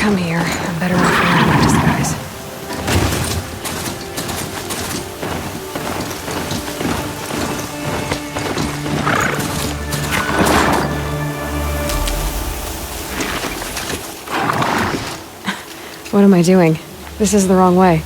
come here, I'm better off wearing my disguise. What am I doing? This is the wrong way.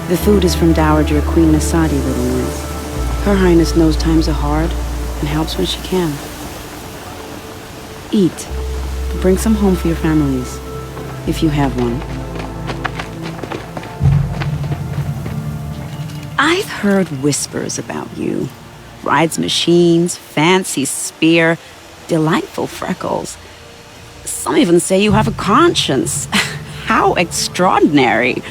The food is from Dowager Queen Nasadi, Little Miss. Her Highness knows times are hard and helps when she can. Eat. Bring some home for your families, if you have one. I've heard whispers about you. Rides machines, fancy spear, delightful freckles. Some even say you have a conscience. How extraordinary.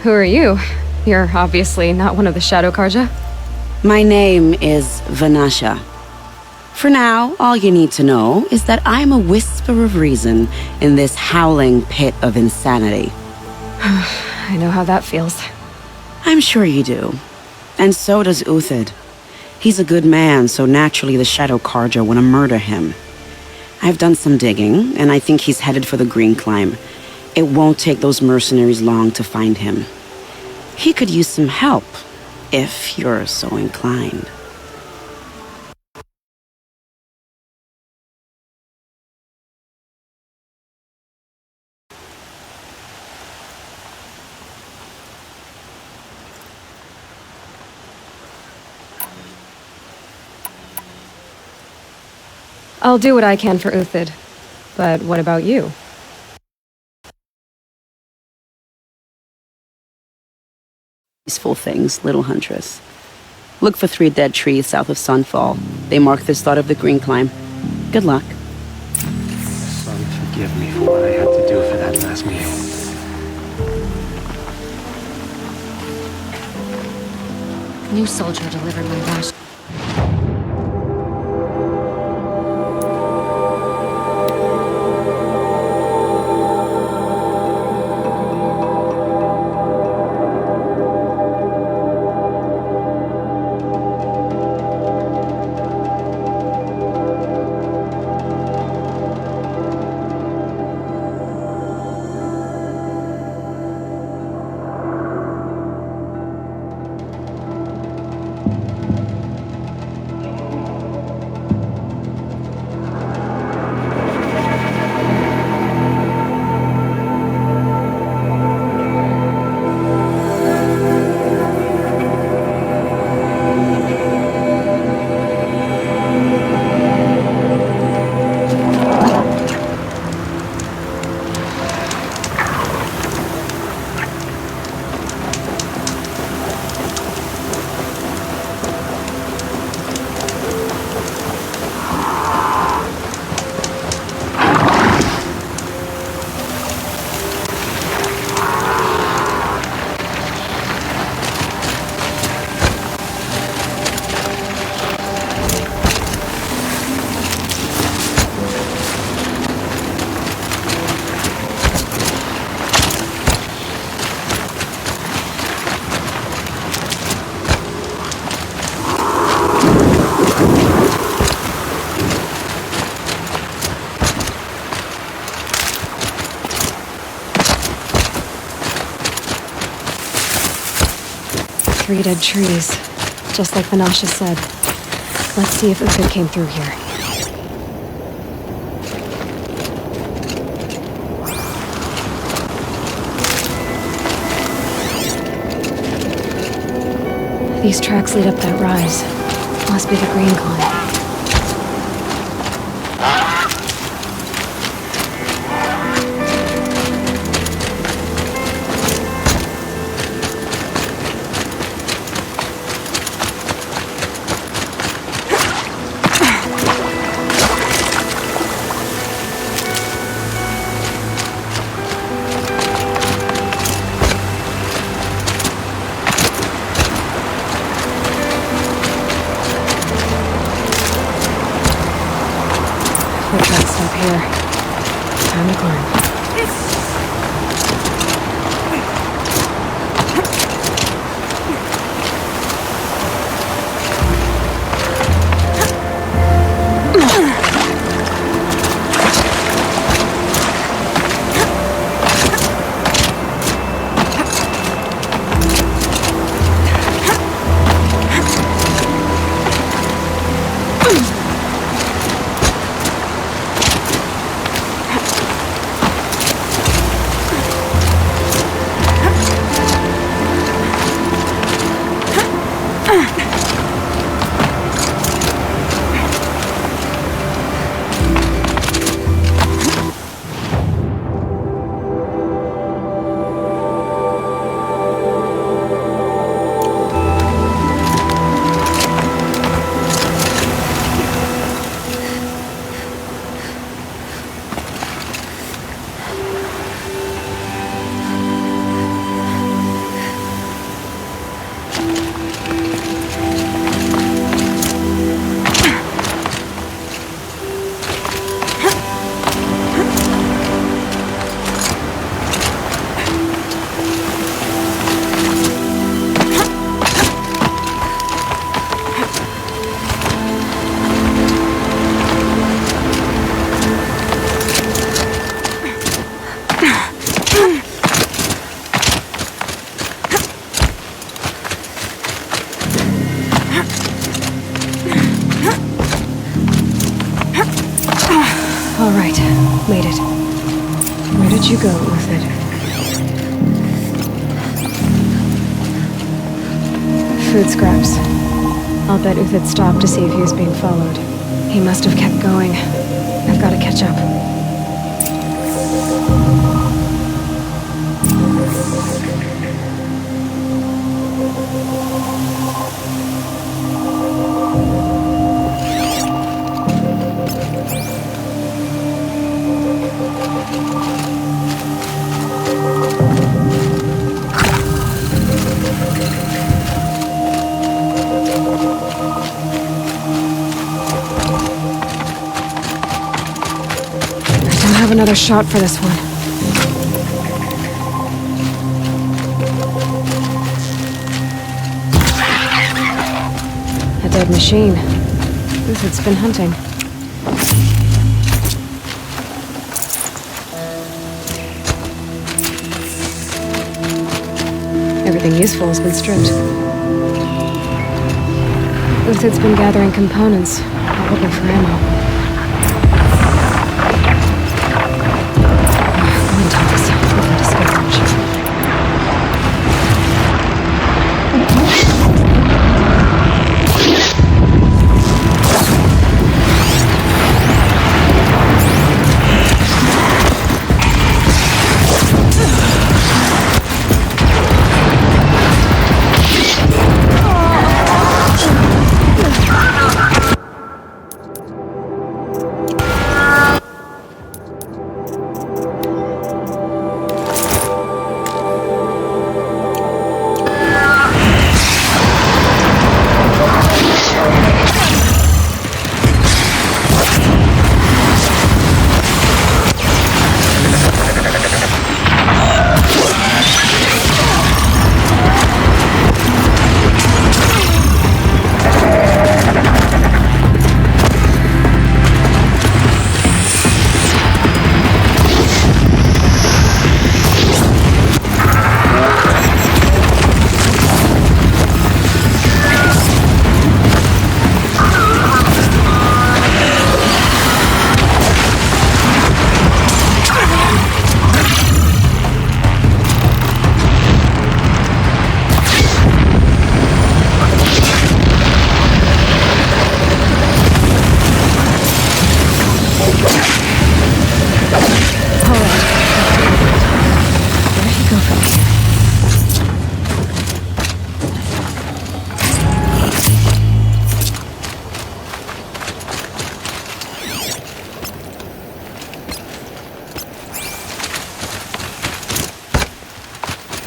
Who are you? You're obviously not one of the Shadow Carja. My name is Vanasha. For now, all you need to know is that I'm a whisper of reason in this howling pit of insanity. I know how that feels. I'm sure you do. And so does Uthid. He's a good man, so naturally the Shadow Carja want to murder him. I've done some digging, and I think he's headed for the Green Climb. It won't take those mercenaries long to find him. He could use some help, if you're so inclined. I'll do what I can for Uthid. But what about you? Peaceful things, little huntress. Look for 3 dead trees south of Sunfall. They mark the start of the Green Climb. Good luck. Son, forgive me for what I had to do for that last meal. New soldier delivered my ration. Three dead trees, just like Vanasha said. Let's see if Uthid came through here. These tracks lead up that rise. Must be the Green Climb. Where'd you go, Uthid? Food scraps. I'll bet Uthid stopped to see if he was being followed. He must have kept going. I've got to catch up. I have another shot for this one. A dead machine. Uthid's been hunting. Everything useful has been stripped. Uthid's been gathering components, probably for ammo.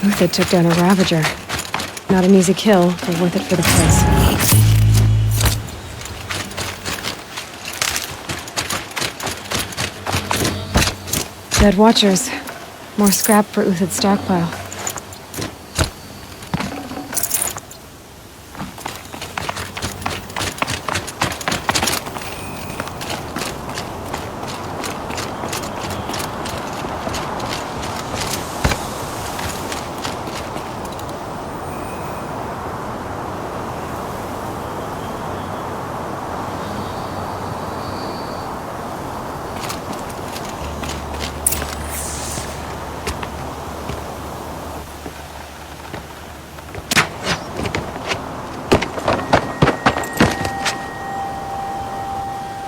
Uthid took down a Ravager. Not an easy kill, but worth it for the price. Dead Watchers. More scrap for Uthid's stockpile.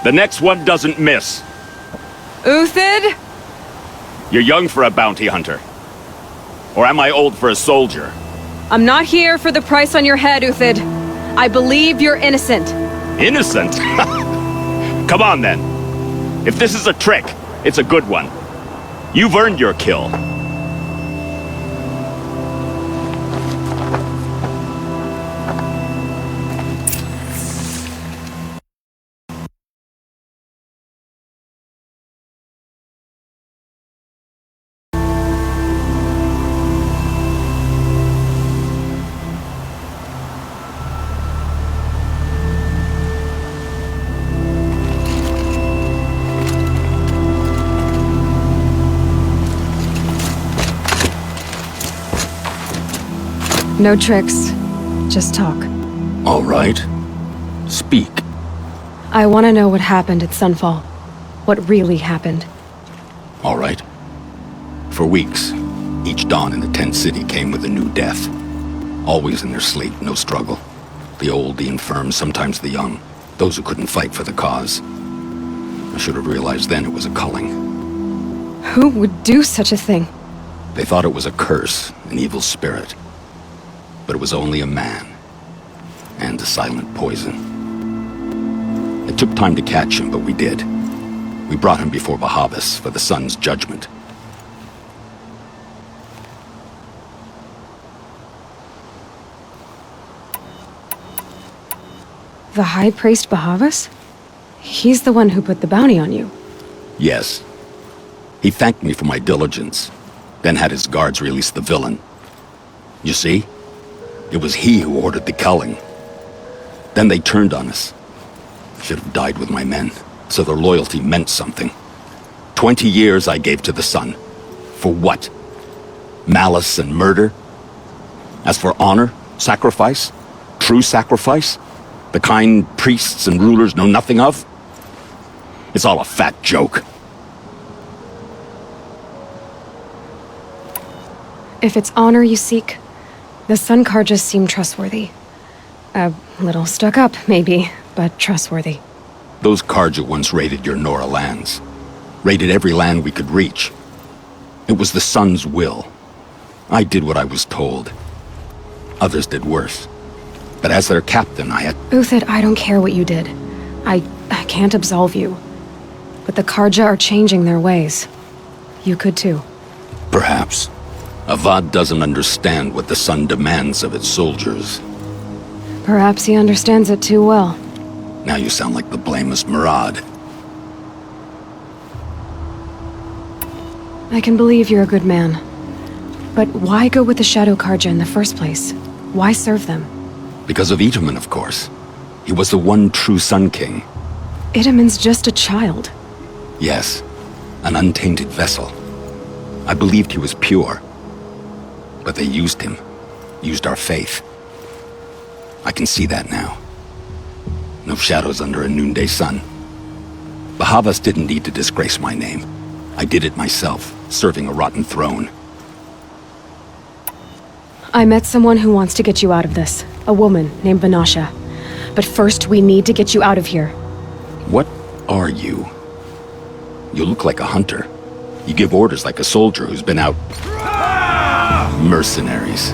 The next one doesn't miss. Uthid? You're young for a bounty hunter. Or am I old for a soldier? I'm not here for the price on your head, Uthid. I believe you're innocent. Innocent? Come on, then. If this is a trick, it's a good one. You've earned your kill. No tricks. Just talk. All right. Speak. I want to know what happened at Sunfall. What really happened. All right. For weeks, each dawn in the tent city came with a new death. Always in their sleep, no struggle. The old, the infirm, sometimes the young. Those who couldn't fight for the cause. I should have realized then it was a culling. Who would do such a thing? They thought it was a curse, an evil spirit. But it was only a man. And a silent poison. It took time to catch him, but we did. We brought him before Bahavas for the sun's judgment. The High Priest Bahavas? He's the one who put the bounty on you. Yes. He thanked me for my diligence, then had his guards release the villain. You see? It was he who ordered the culling. Then they turned on us. Should have died with my men, so their loyalty meant something. 20 years I gave to the sun. For what? Malice and murder? As for honor, sacrifice, true sacrifice, the kind priests and rulers know nothing of? It's all a fat joke. If it's honor you seek, the Sun Karjas seem trustworthy. A little stuck up, maybe, but trustworthy. Those Karja once raided your Nora lands. Raided every land we could reach. It was the Sun's will. I did what I was told. Others did worse. But as their captain, I had... Uthid, I don't care what you did. I can't absolve you. But the Karja are changing their ways. You could too. Perhaps. Avad doesn't understand what the Sun demands of its soldiers. Perhaps he understands it too well. Now you sound like the blameless Murad. I can believe you're a good man. But why go with the Shadow Karja in the first place? Why serve them? Because of Itamen, of course. He was the one true Sun King. Itamen's just a child. Yes, an untainted vessel. I believed he was pure. But they used him. Used our faith. I can see that now. No shadows under a noonday sun. Bahavas didn't need to disgrace my name. I did it myself, serving a rotten throne. I met someone who wants to get you out of this. A woman named Vanasha. But first, we need to get you out of here. What are you? You look like a hunter. You give orders like a soldier who's been out... Mercenaries.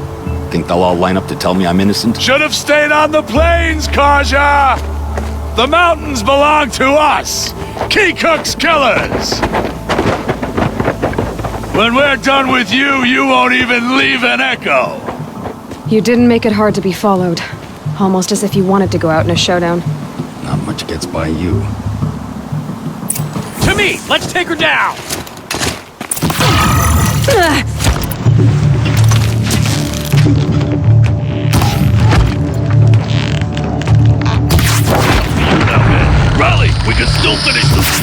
Think they'll all line up to tell me I'm innocent? Should have stayed on the plains, Karja! The mountains belong to us! Keekook's killers! When we're done with you, you won't even leave an echo! You didn't make it hard to be followed. Almost as if you wanted to go out in a showdown. Not much gets by you. To me! Let's take her down! Rally! We can still finish this!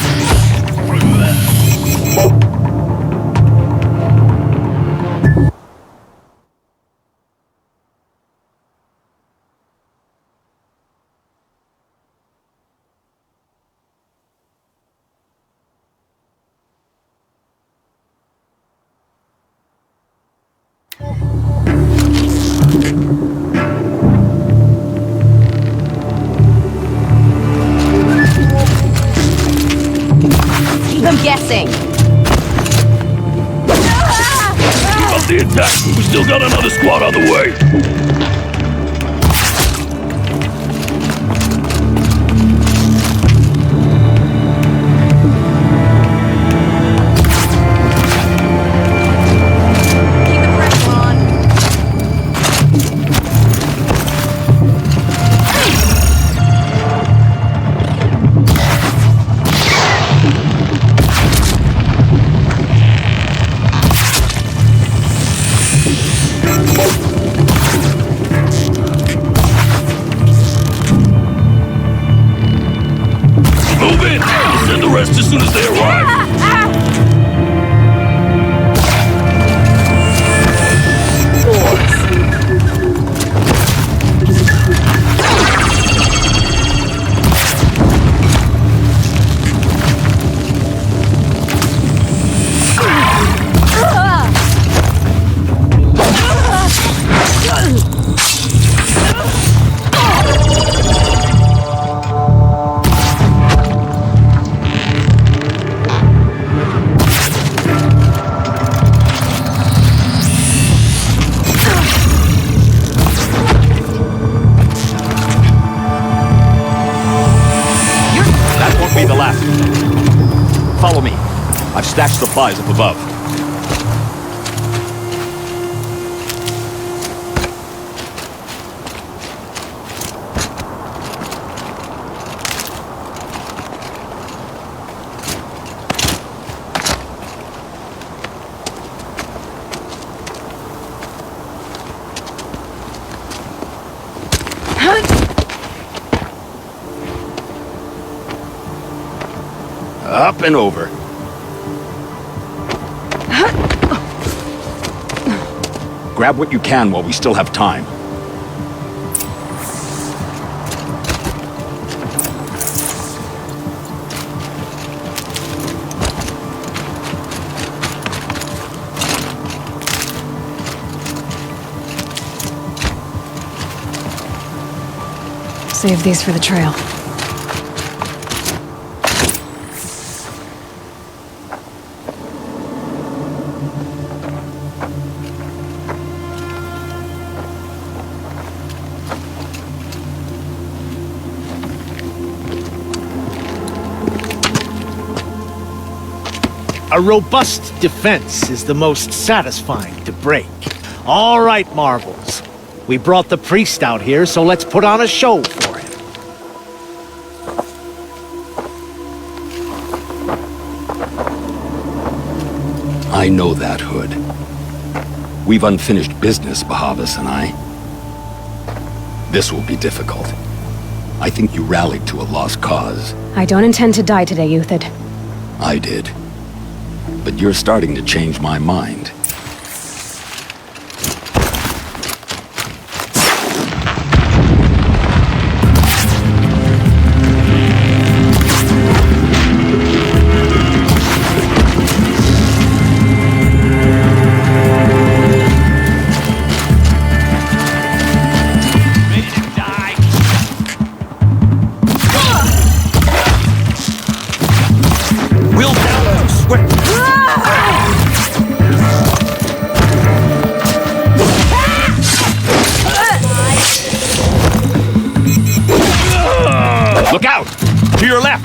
I'm guessing. Keep up the attack! We still got another squad on the way! Keep the pressure on. stashed supplies up above. Up and over. Grab what you can while we still have time. Save these for the trail. A robust defense is the most satisfying to break. All right, Marvels. We brought the priest out here, so let's put on a show for him. I know that, Hood. We've unfinished business, Bahavas and I. This will be difficult. I think you rallied to a lost cause. I don't intend to die today, Uthid. I did. But you're starting to change my mind. Look out! To your left!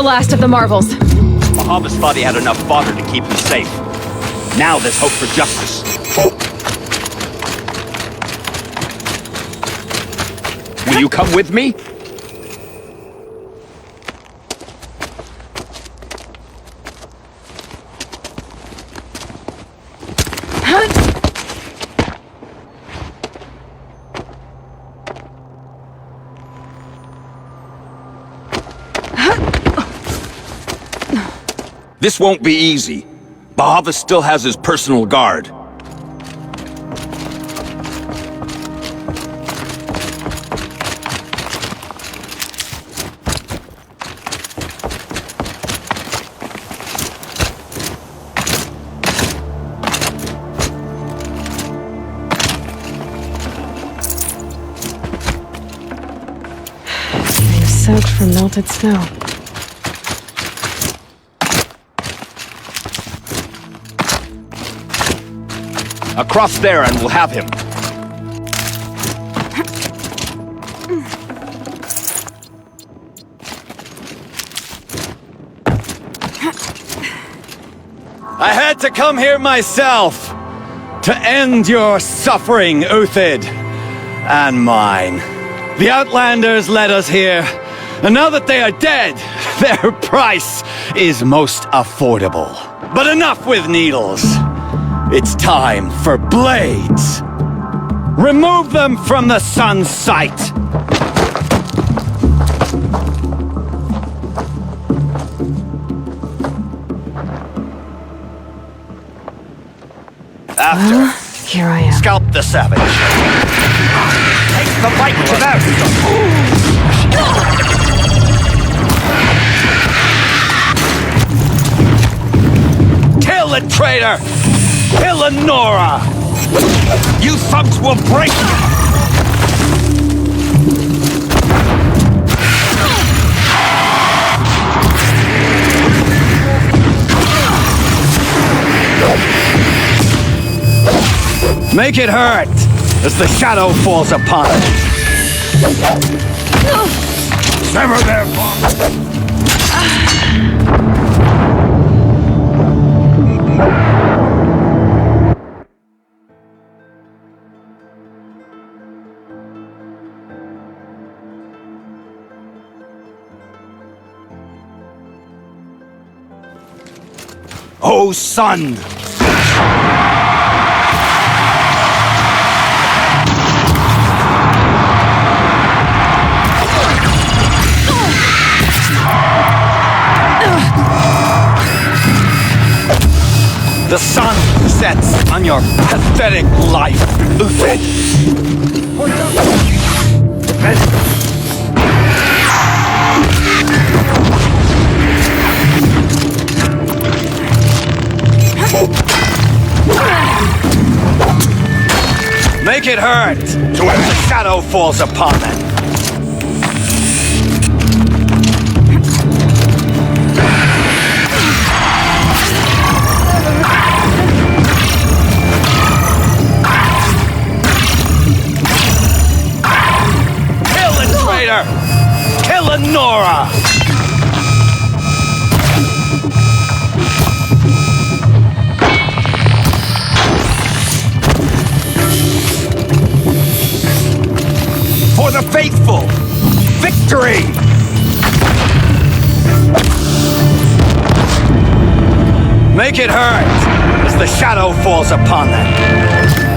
last of the Marvels. Bahavas thought he had enough fodder to keep him safe. Now there's hope for justice. Will you come with me? This won't be easy. Bahavas still has his personal guard. I'm soaked from melted snow. Across there and we'll have him. I had to come here myself to end your suffering, Uthid, and mine. The Outlanders led us here, and now that they are dead, their price is most affordable. But enough with needles. It's time for blades. Remove them from the sun's sight. After, Here I am. scalp the savage. Take the fight to them! Kill the traitor! Kill Lenora! You thugs will break! Make it hurt as the shadow falls upon it. Sever their bonds. Oh, son! The sun sets on your pathetic life, Uthid. Make it hurt to when the shadow falls upon them. Kill Lenora! For the faithful! Victory! Make it hurt as the shadow falls upon them.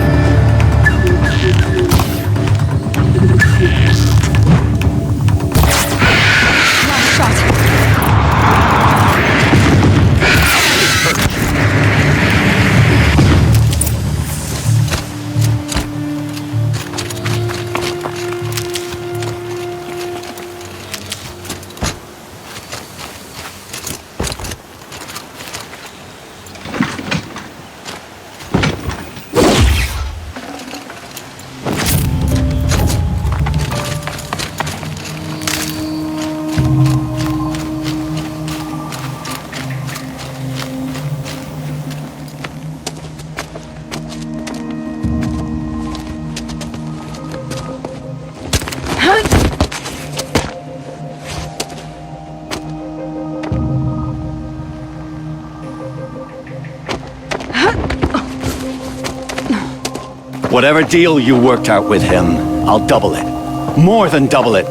Whatever deal you worked out with him, I'll double it. More than double it.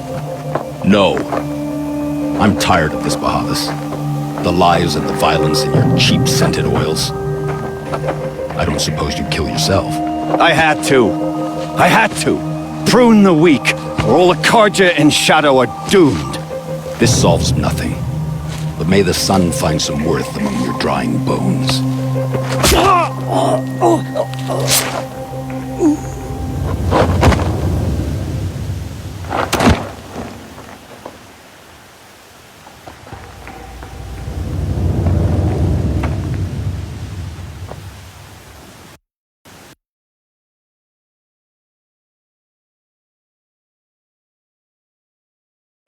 No. I'm tired of this, Bahavas. The lies and the violence and your cheap-scented oils. I don't suppose you'd kill yourself. I had to. I had to. Prune the weak, or all the Karja in Shadow are doomed. This solves nothing. But may the sun find some worth among your drying bones.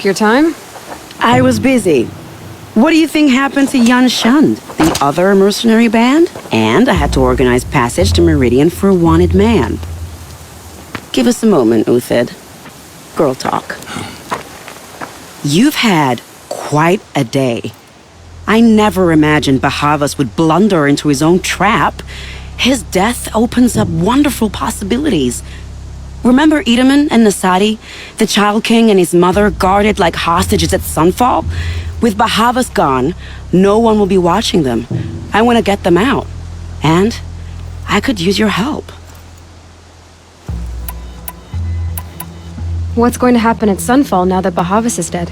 Your time? I was busy. What do you think happened to Yan Shund, the other mercenary band? And I had to organize passage to Meridian for a wanted man. Give us a moment, Uthid. Girl talk. You've had quite a day. I never imagined Bahavas would blunder into his own trap. His death opens up wonderful possibilities. Remember Edaman and Nasadi? The Child King and his mother guarded like hostages at Sunfall? With Bahavas gone, no one will be watching them. I want to get them out. And I could use your help. What's going to happen at Sunfall now that Bahavas is dead?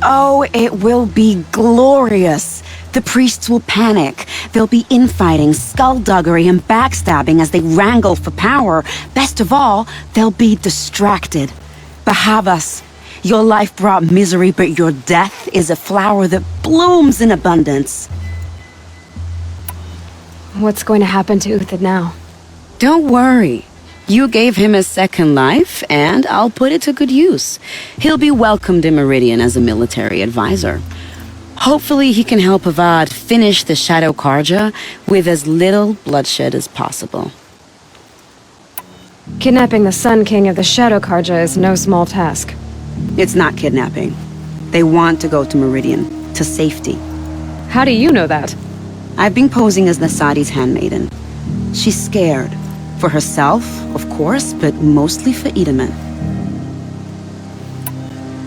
Oh, it will be glorious. The priests will panic. There'll be infighting, skullduggery, and backstabbing as they wrangle for power. Best of all, they'll be distracted. Bahavas, your life brought misery, but your death is a flower that blooms in abundance. What's going to happen to Uthid now? Don't worry. You gave him a second life, and I'll put it to good use. He'll be welcomed in Meridian as a military advisor. Hopefully he can help Avad finish the Shadow Karja with as little bloodshed as possible. Kidnapping the Sun King of the Shadow Karja is no small task. It's not kidnapping. They want to go to Meridian, to safety. How do you know that? I've been posing as Nasadi's handmaiden. She's scared. For herself, of course, but mostly for Edaman.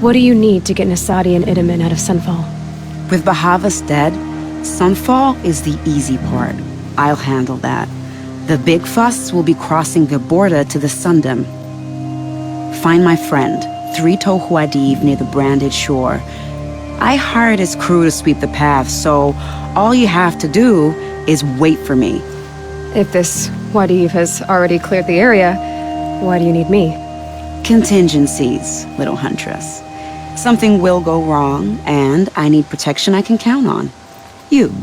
What do you need to get Nasadi and Edaman out of Sunfall? With Bahavas dead, Sunfall is the easy part. I'll handle that. The big fuss will be crossing the border to the Sundom. Find my friend, 3 Tohuadiv near the Branded Shore. I hired his crew to sweep the path, so all you have to do is wait for me. If this Wadiv has already cleared the area, why do you need me? Contingencies, little huntress. Something will go wrong, and I need protection I can count on. You.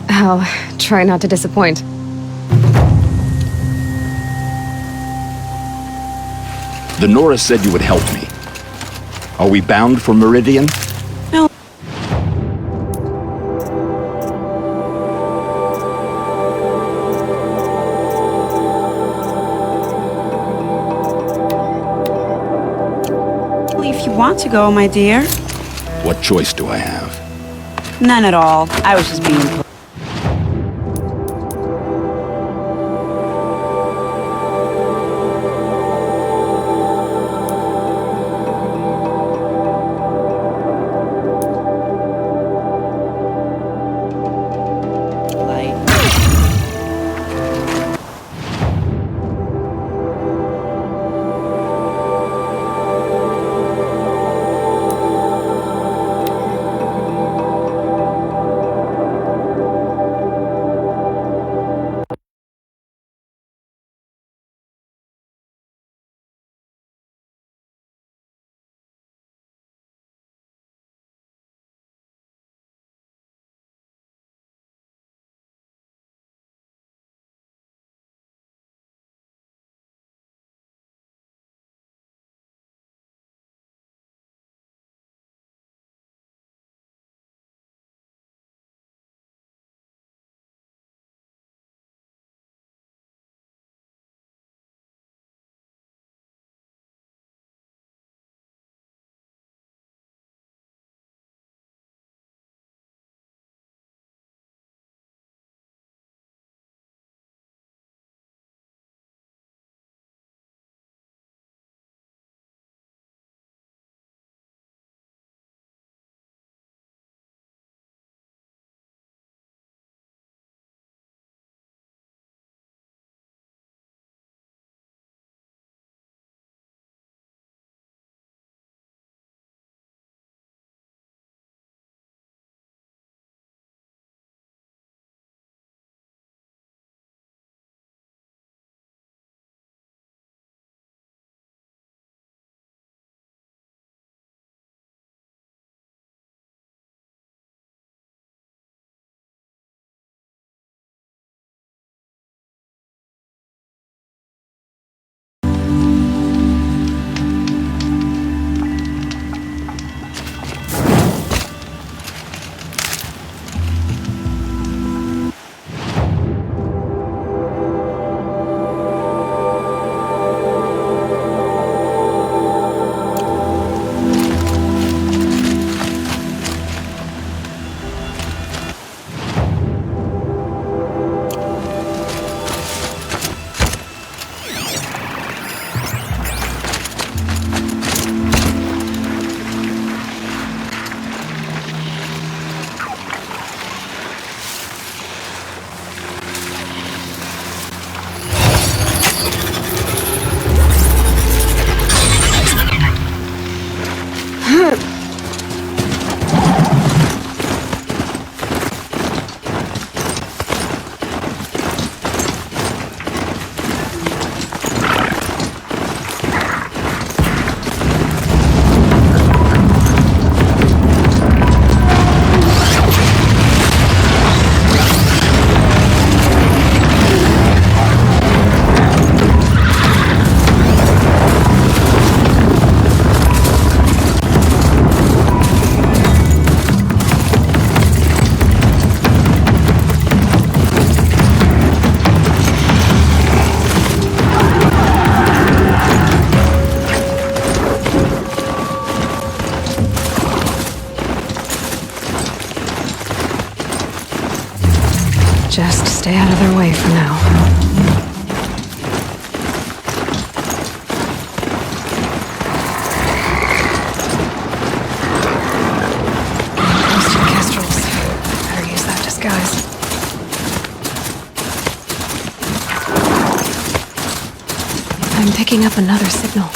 I'll try not to disappoint. The Nora said you would help me. Are we bound for Meridian? No. If you want to go, my dear. What choice do I have? None at all. I was just being Just stay out of their way for now. Posted kestrels. Better use that disguise. I'm picking up another signal.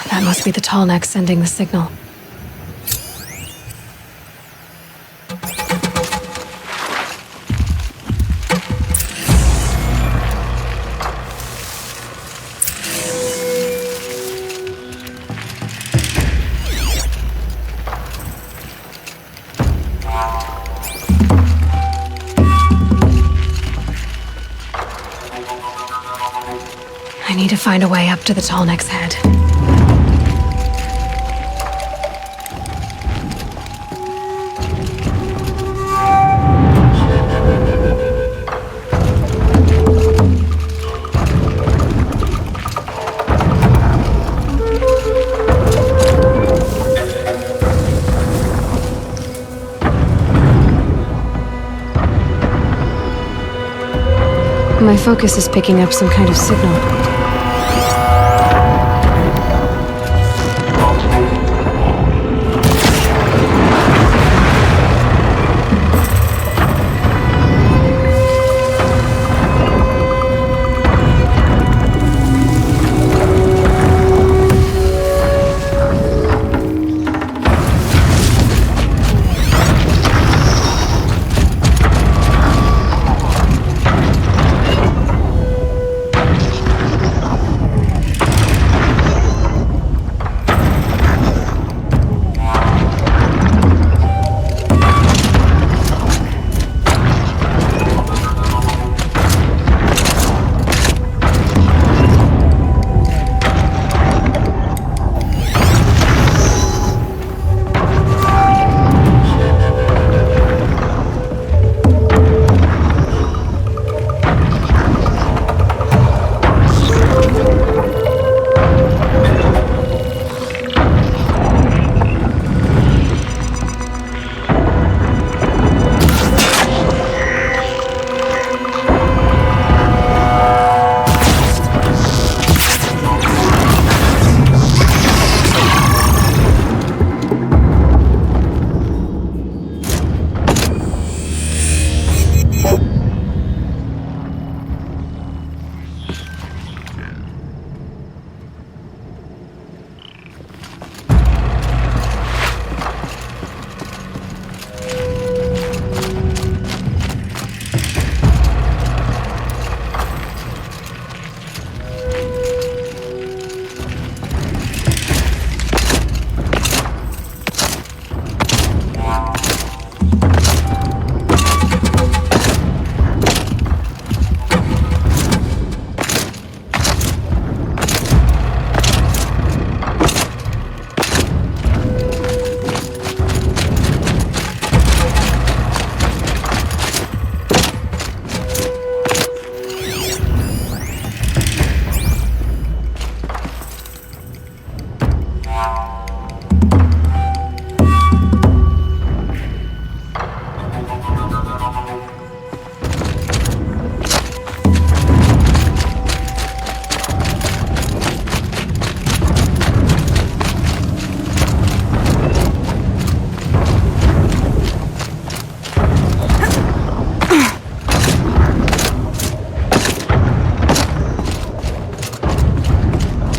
That must be the tall neck sending the signal. I need to find a way up to the tall neck's head. My focus is picking up some kind of signal.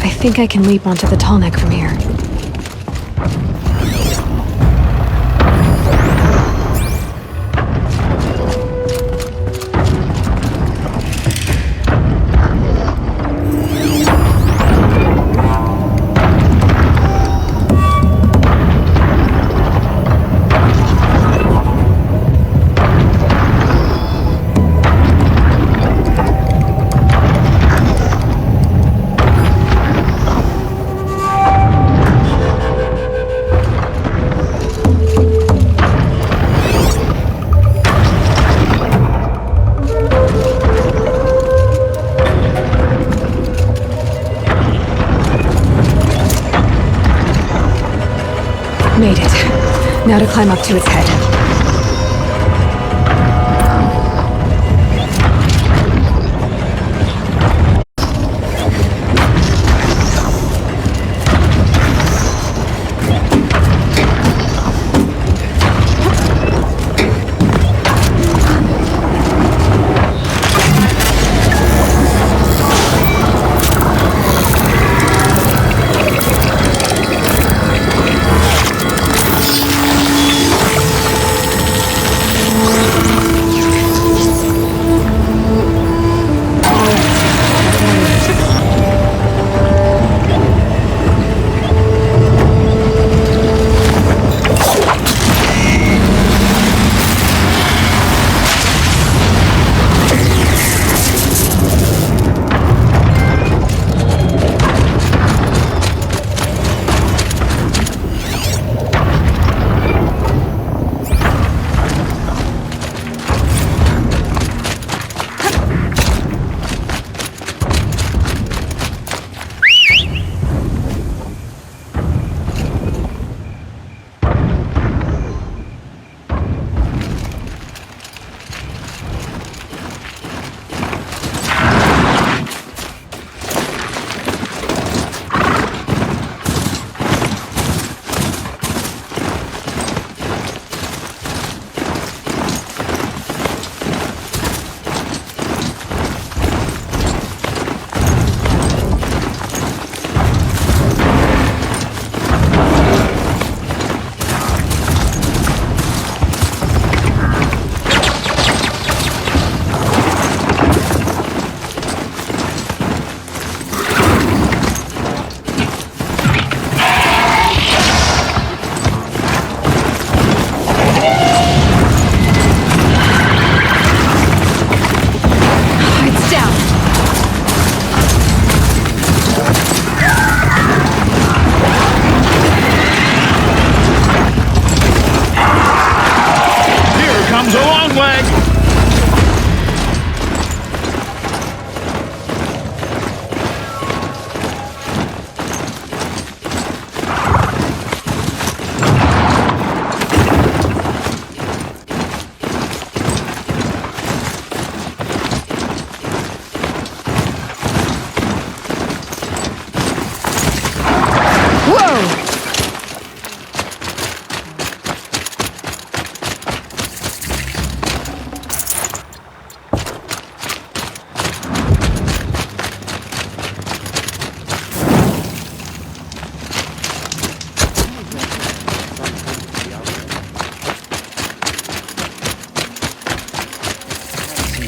I think I can leap onto the tall neck from here. Now to climb up to its head.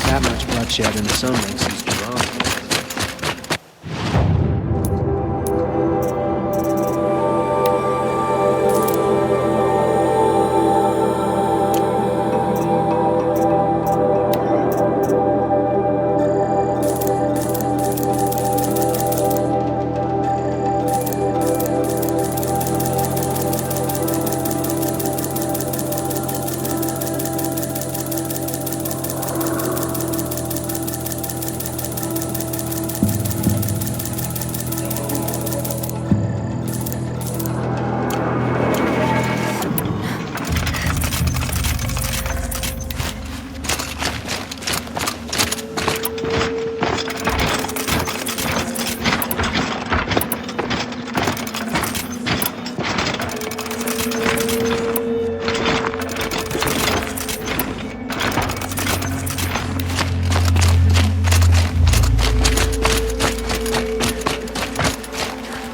That much bloodshed in some makes us drunk.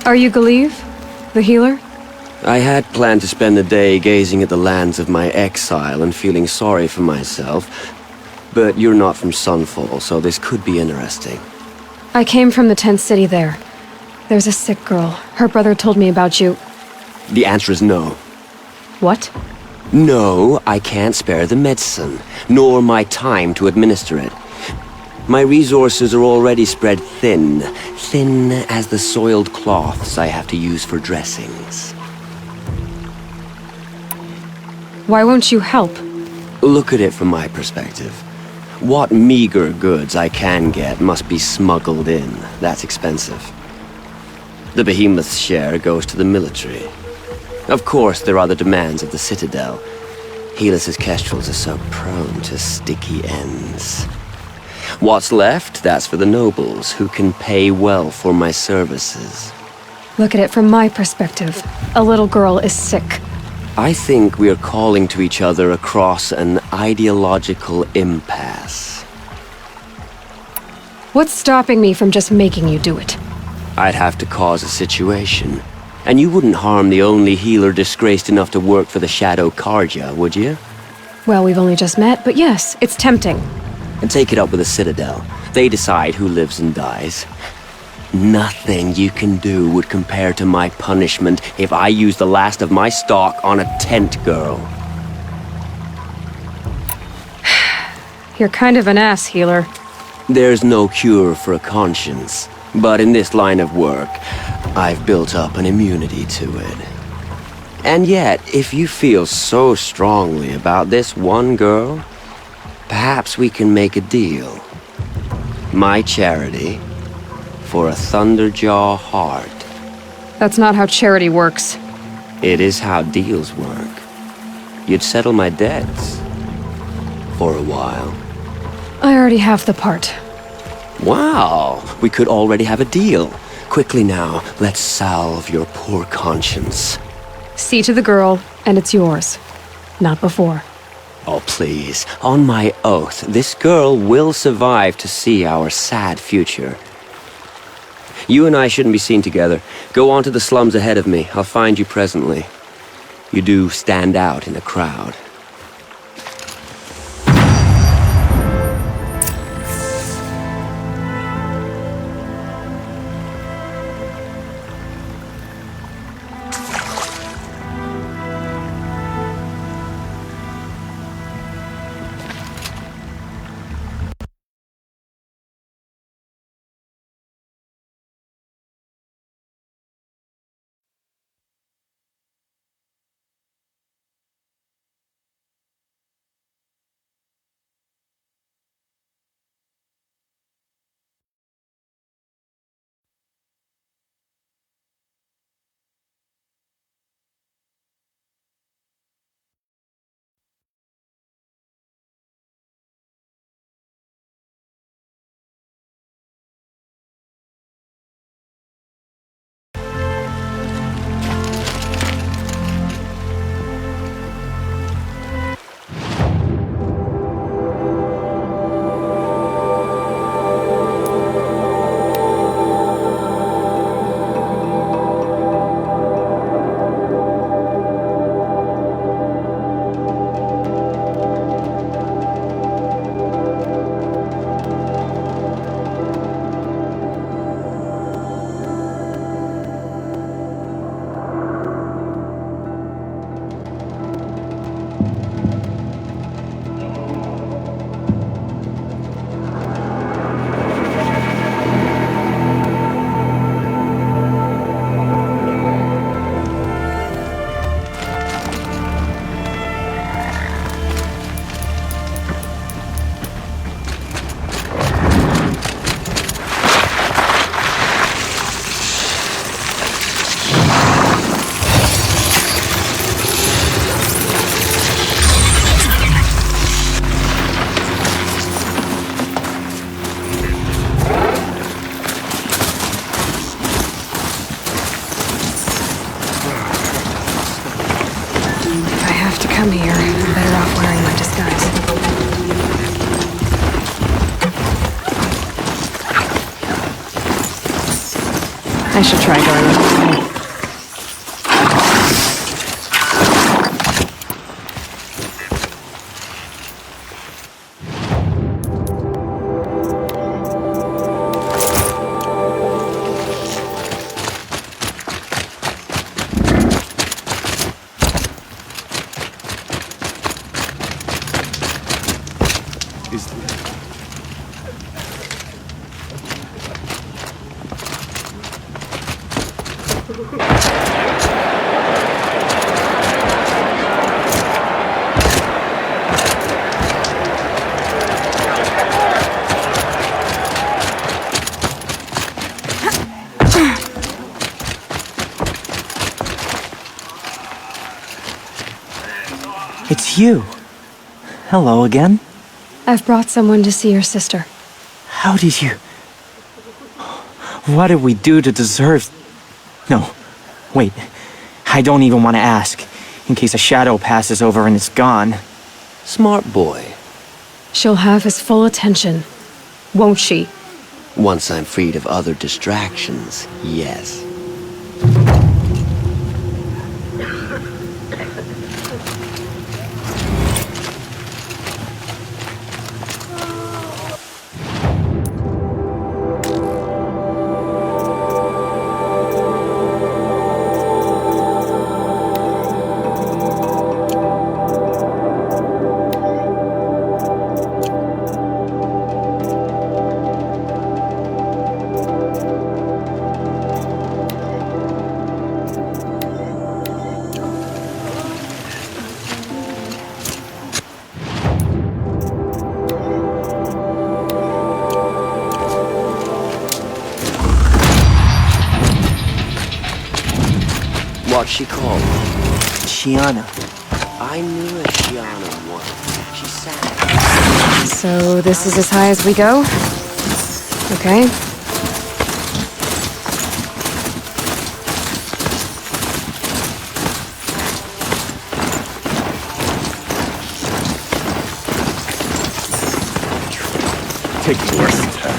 Are you Galeev, the healer? I had planned to spend the day gazing at the lands of my exile and feeling sorry for myself. But you're not from Sunfall, so this could be interesting. I came from the tent city there. There's a sick girl. Her brother told me about you. The answer is no. What? No, I can't spare the medicine, nor my time to administer it. My resources are already spread thin, thin as the soiled cloths I have to use for dressings. Why won't you help? Look at it from my perspective. What meager goods I can get must be smuggled in. That's expensive. The behemoth's share goes to the military. Of course, there are the demands of the Citadel. Helis's kestrels are so prone to sticky ends. What's left, that's for the nobles, who can pay well for my services. Look at it from my perspective. A little girl is sick. I think we are calling to each other across an ideological impasse. What's stopping me from just making you do it? I'd have to cause a situation. And you wouldn't harm the only healer disgraced enough to work for the Shadow Carja, would you? Well, we've only just met, but yes, it's tempting. And take it up with the Citadel. They decide who lives and dies. Nothing you can do would compare to my punishment if I use the last of my stock on a tent girl. You're kind of an ass, healer. There's no cure for a conscience, but in this line of work, I've built up an immunity to it. And yet, if you feel so strongly about this one girl, perhaps we can make a deal. My charity for a Thunderjaw heart. That's not how charity works. It is how deals work. You'd settle my debts. For a while. I already have the part. Wow, we could already have a deal. Quickly now, let's salve your poor conscience. See to the girl, and it's yours. Not before. Oh, please. On my oath, this girl will survive to see our sad future. You and I shouldn't be seen together. Go on to the slums ahead of me. I'll find you presently. You do stand out in a crowd. Come here. I'm better off wearing my disguise. I should try going up the way. It's you. Hello again. I've brought someone to see your sister. How did you... What did we do to deserve... No, wait. I don't even want to ask, in case a shadow passes over and it's gone. Smart boy. She'll have his full attention, won't she? Once I'm freed of other distractions, yes. What's she called? Shiana. I knew a Shiana once. She sang. So this is as high as we go? Okay. Take it worse than that.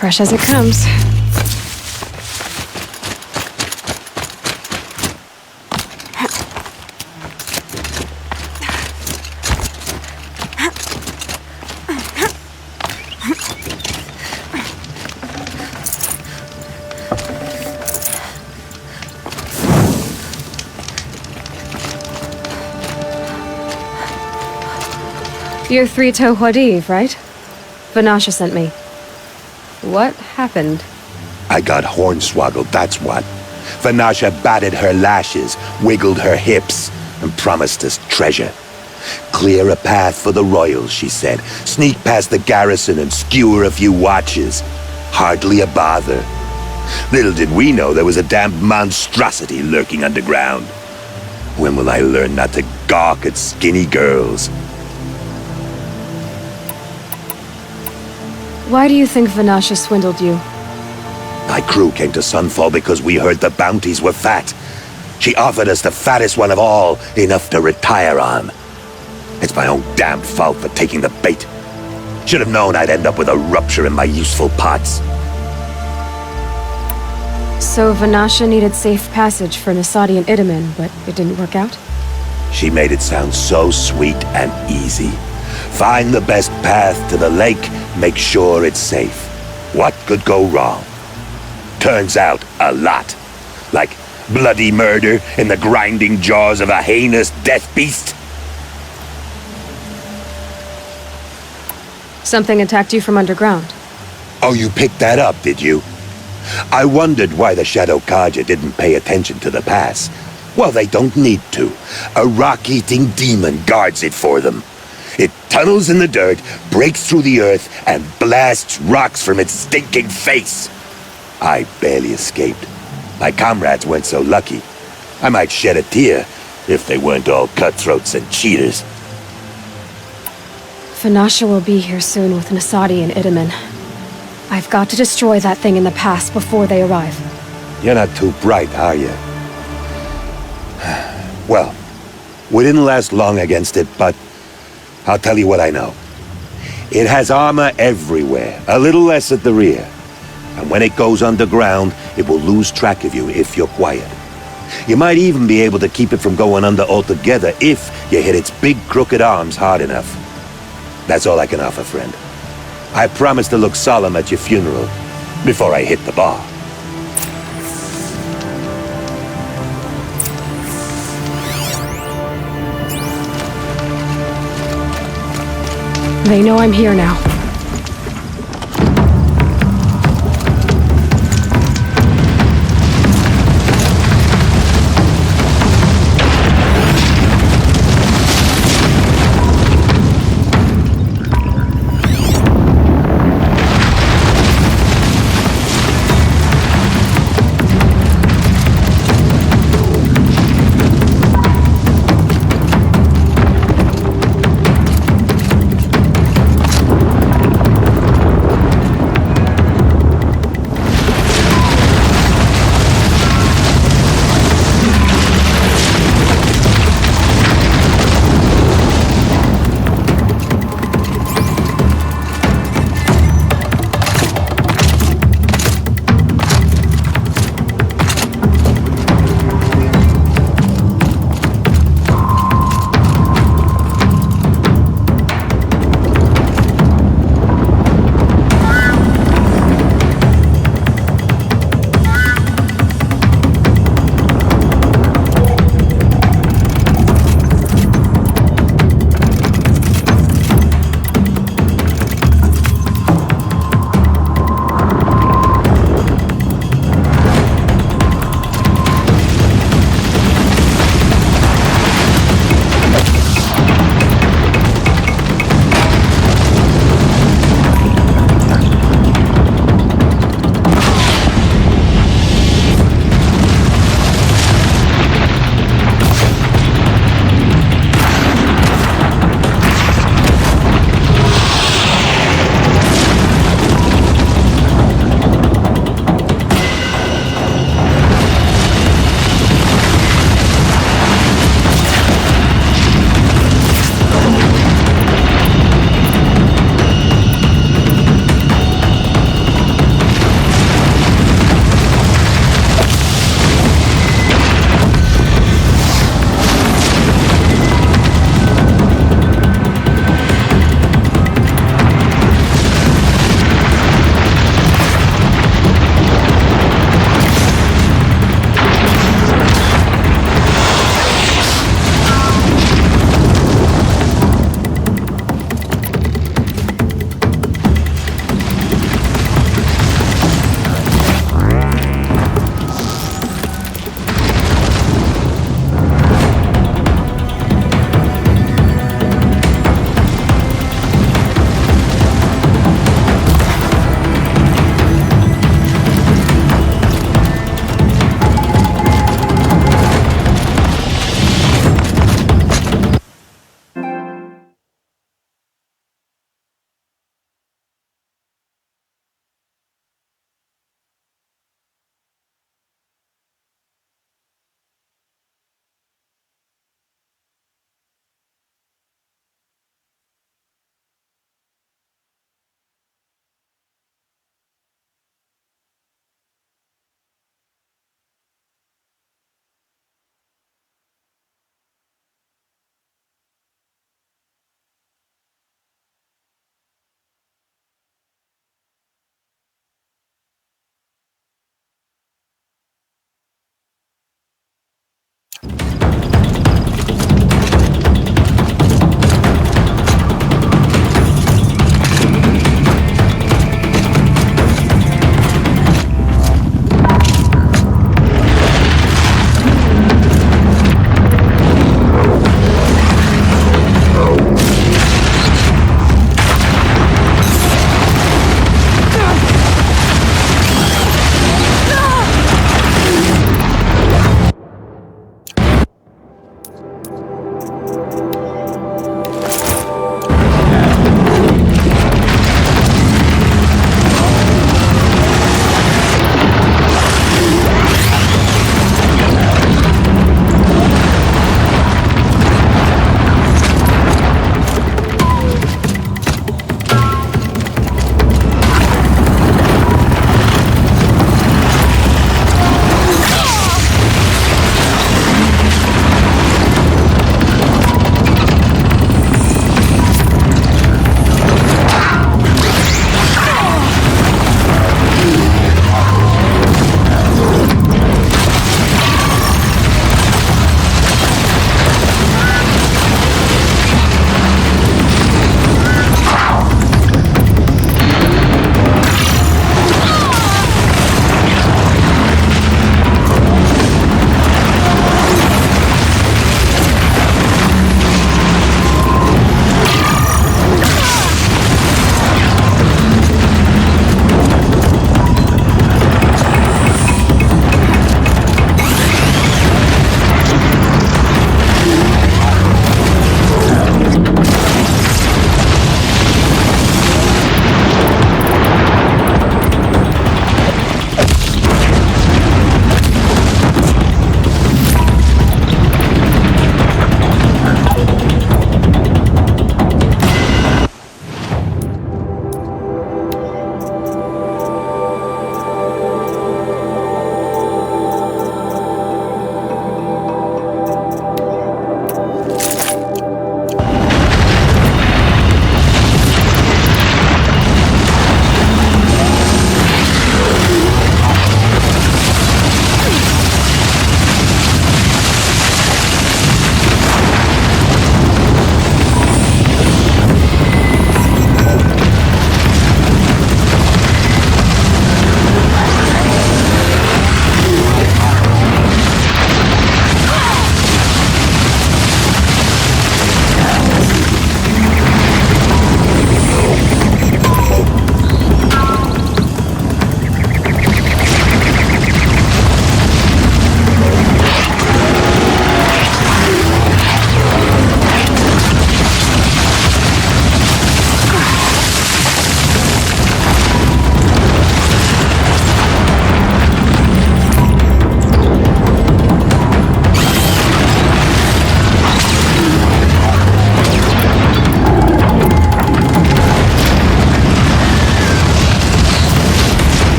Fresh as it comes. You're Three-Toe Huadiv, right? Vanasha sent me. What happened? I got hornswoggled, that's what. Vanasha batted her lashes, wiggled her hips, and promised us treasure. Clear a path for the royals, she said. Sneak past the garrison and skewer a few watches. Hardly a bother. Little did we know there was a damned monstrosity lurking underground. When will I learn not to gawk at skinny girls? Why do you think Vanasha swindled you? My crew came to Sunfall because we heard the bounties were fat. She offered us the fattest one of all, enough to retire on. It's my own damn fault for taking the bait. Should have known I'd end up with a rupture in my useful parts. So Vanasha needed safe passage for Nasadi and Itamen, but it didn't work out? She made it sound so sweet and easy. Find the best path to the lake, make sure it's safe. What could go wrong? Turns out, a lot. Like bloody murder in the grinding jaws of a heinous death beast. Something attacked you from underground. Oh, you picked that up, did you? I wondered why the Shadow Carja didn't pay attention to the pass. Well, they don't need to. A rock-eating demon guards it for them. It tunnels in the dirt, breaks through the earth, and blasts rocks from its stinking face. I barely escaped. My comrades weren't so lucky. I might shed a tear if they weren't all cutthroats and cheaters. Vanasha will be here soon with Nasadi and Itamen. I've got to destroy that thing in the past before they arrive. You're not too bright, are you? Well, we didn't last long against it, but I'll tell you what I know. It has armor everywhere, a little less at the rear. And when it goes underground, it will lose track of you if you're quiet. You might even be able to keep it from going under altogether if you hit its big crooked arms hard enough. That's all I can offer, friend. I promise to look solemn at your funeral before I hit the bar. They know I'm here now.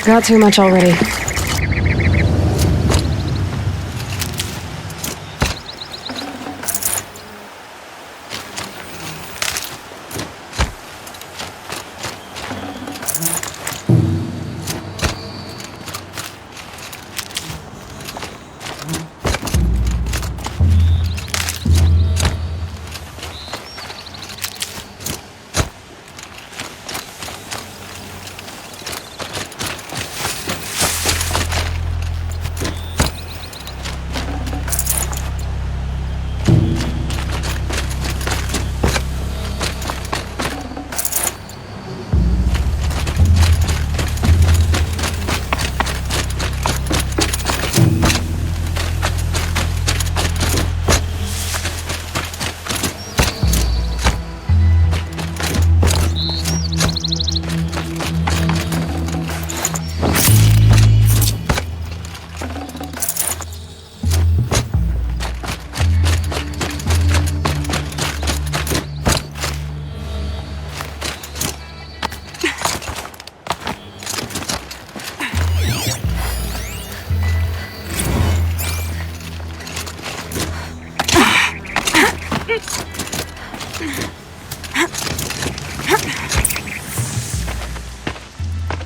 Got too much already.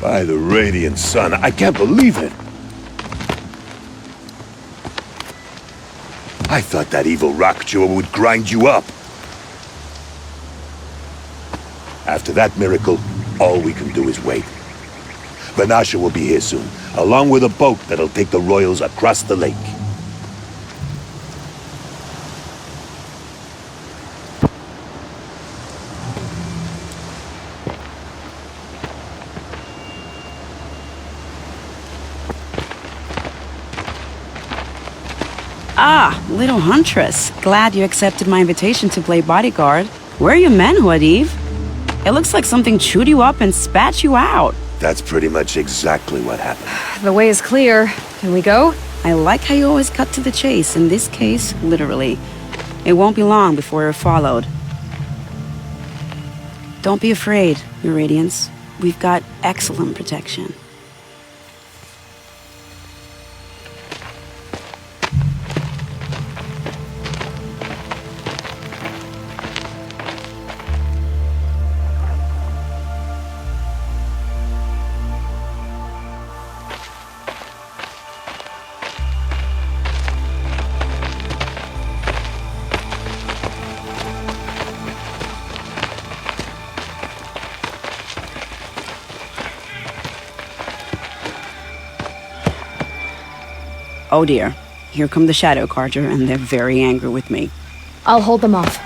By the radiant sun, I can't believe it! I thought that evil rock jewel would grind you up. After that miracle, all we can do is wait. Vanasha will be here soon, along with a boat that'll take the royals across the lake. Ah, little huntress. Glad you accepted my invitation to play bodyguard. Where are your men, Huadiv? It looks like something chewed you up and spat you out. That's pretty much exactly what happened. The way is clear. Can we go? I like how you always cut to the chase. In this case, literally. It won't be long before you're followed. Don't be afraid, Your Radiance. We've got excellent protection. Oh dear, here come the Shadow Carja, and they're very angry with me. I'll hold them off.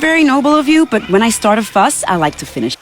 Very noble of you, but when I start a fuss, I like to finish.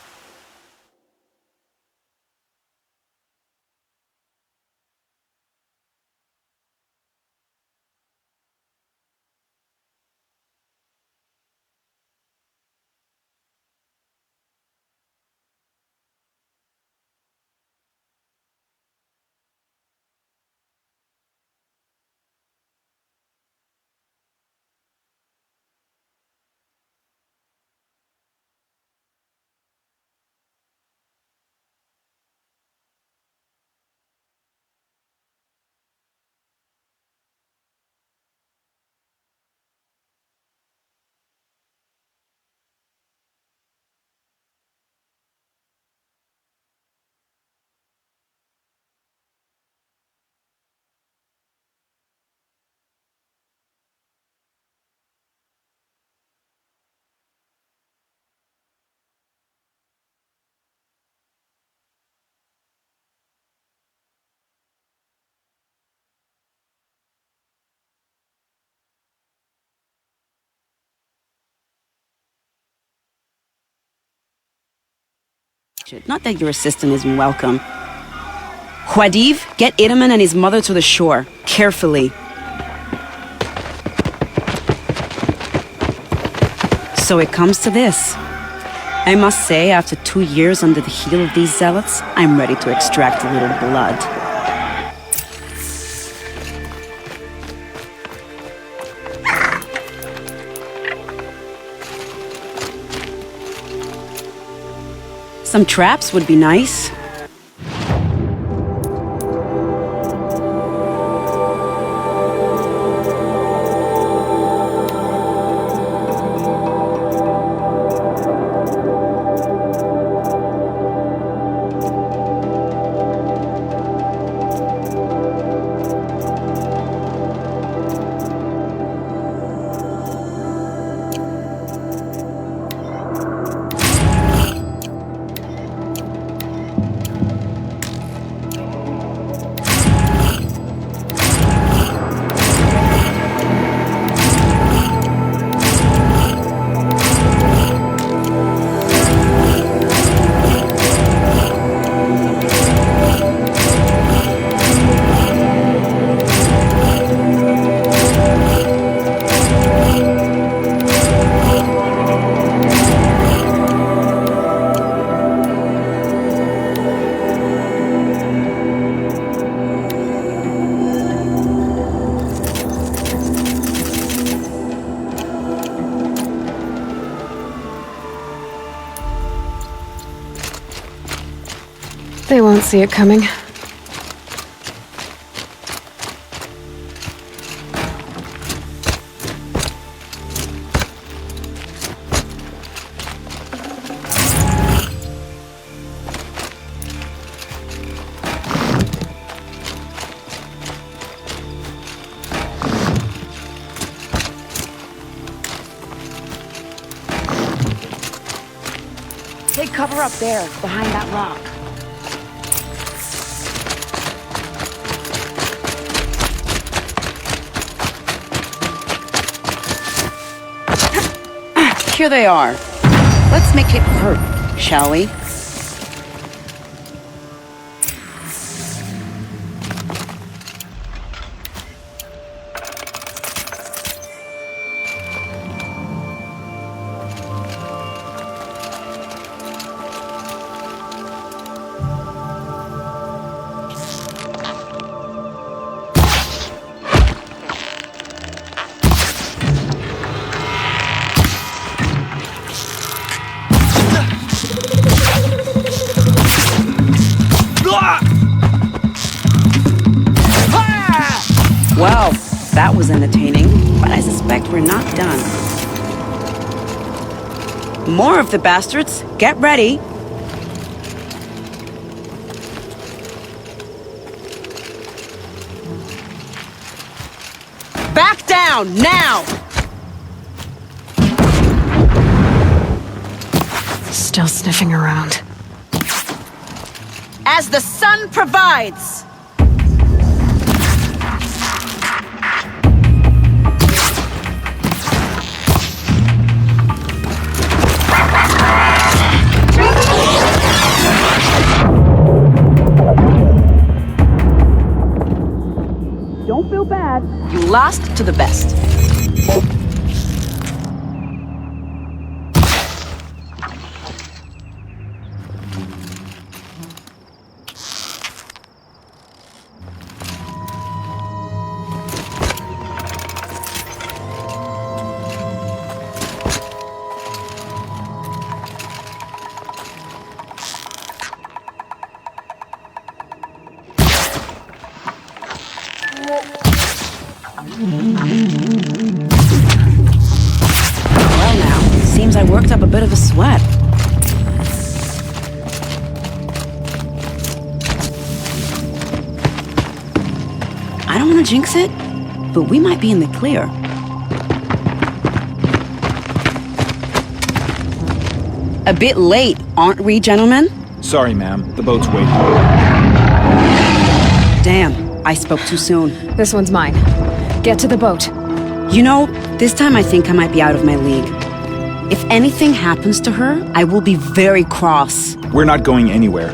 Not that your assistant isn't welcome. Huadiv, get Itaman and his mother to the shore. Carefully. So it comes to this. I must say, after 2 years under the heel of these zealots, I'm ready to extract a little blood. Some traps would be nice. They won't see it coming. Take cover up there, behind that rock. Here they are. Let's make it hurt, shall we? Well, that was entertaining, but I suspect we're not done. More of the bastards. Get ready. Back down, now! Still sniffing around. As the sun provides! Don't feel bad. You lost to the best. Well now, seems I worked up a bit of a sweat. I don't want to jinx it, but we might be in the clear. A bit late, aren't we, gentlemen? Sorry, ma'am. The boat's waiting. Damn, I spoke too soon. This one's mine. Get to the boat. You know, this time I think I might be out of my league. If anything happens to her, I will be very cross. We're not going anywhere.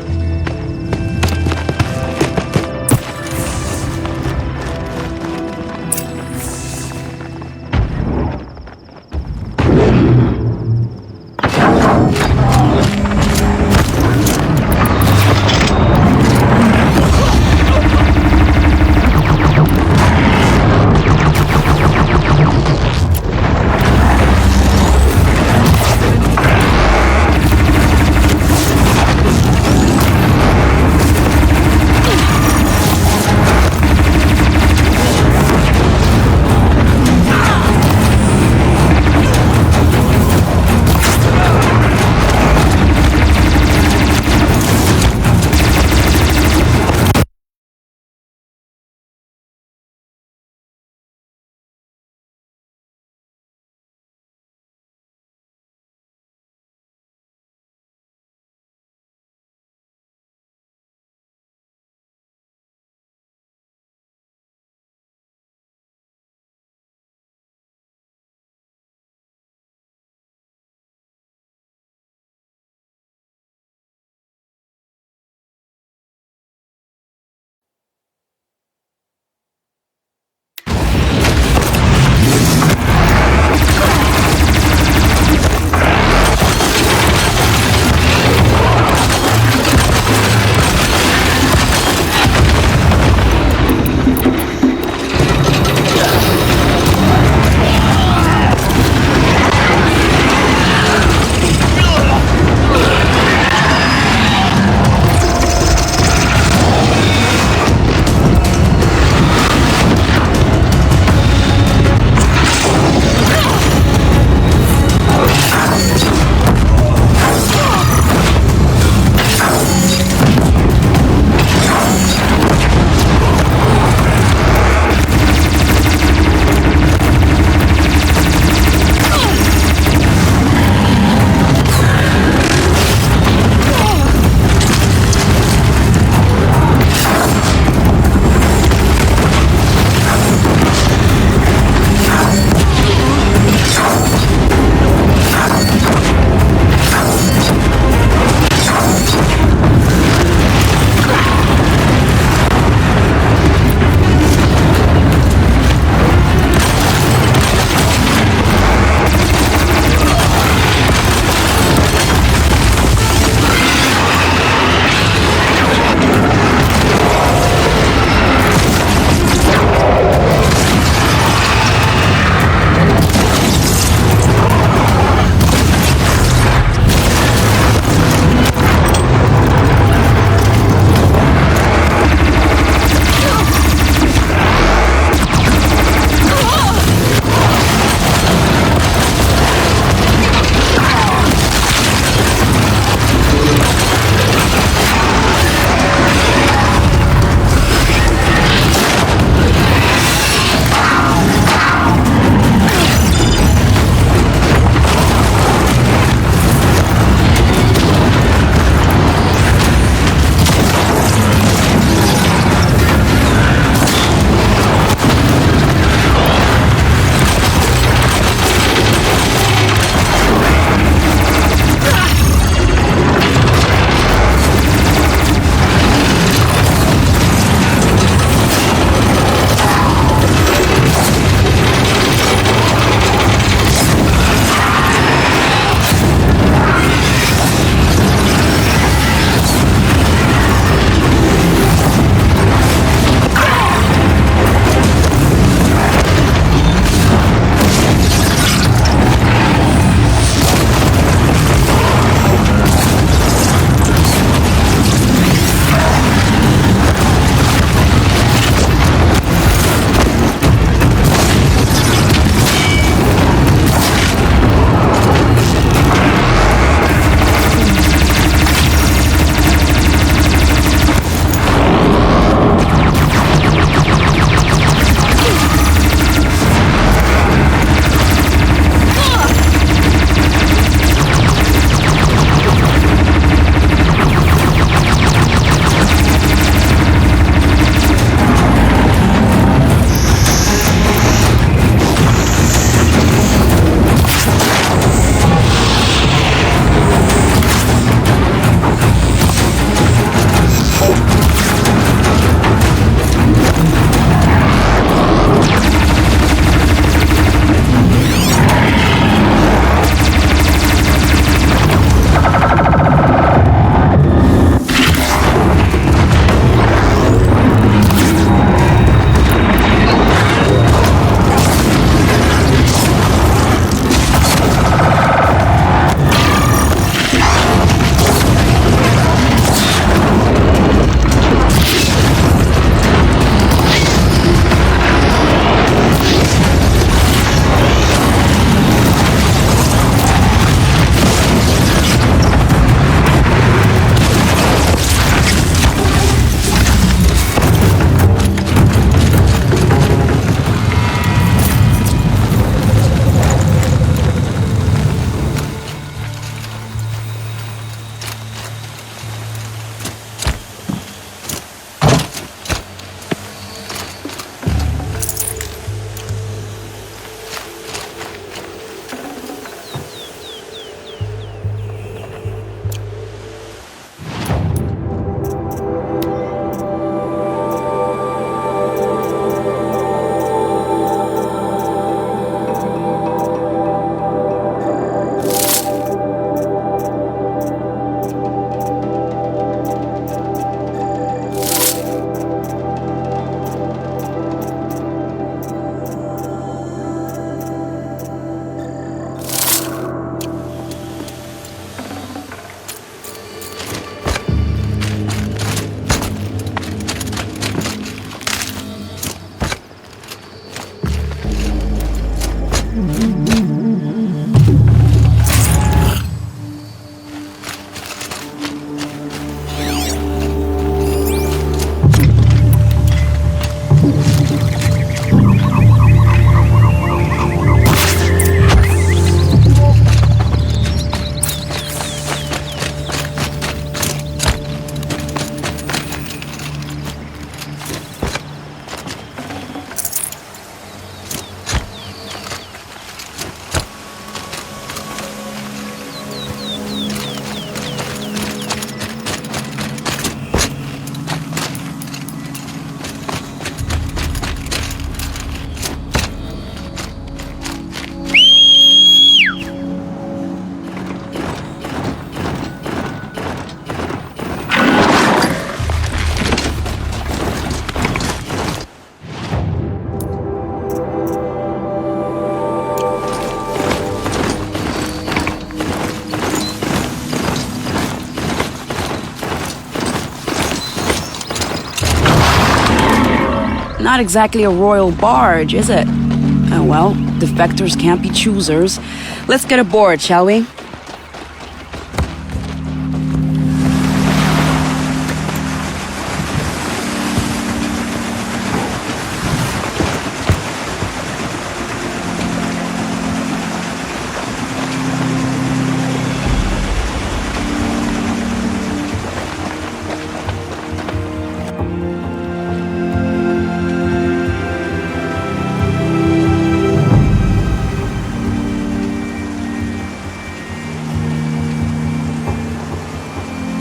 Not exactly a royal barge, is it? Oh well, defectors can't be choosers. Let's get aboard, shall we?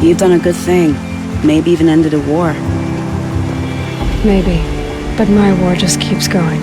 You've done a good thing. Maybe even ended a war. Maybe. But my war just keeps going.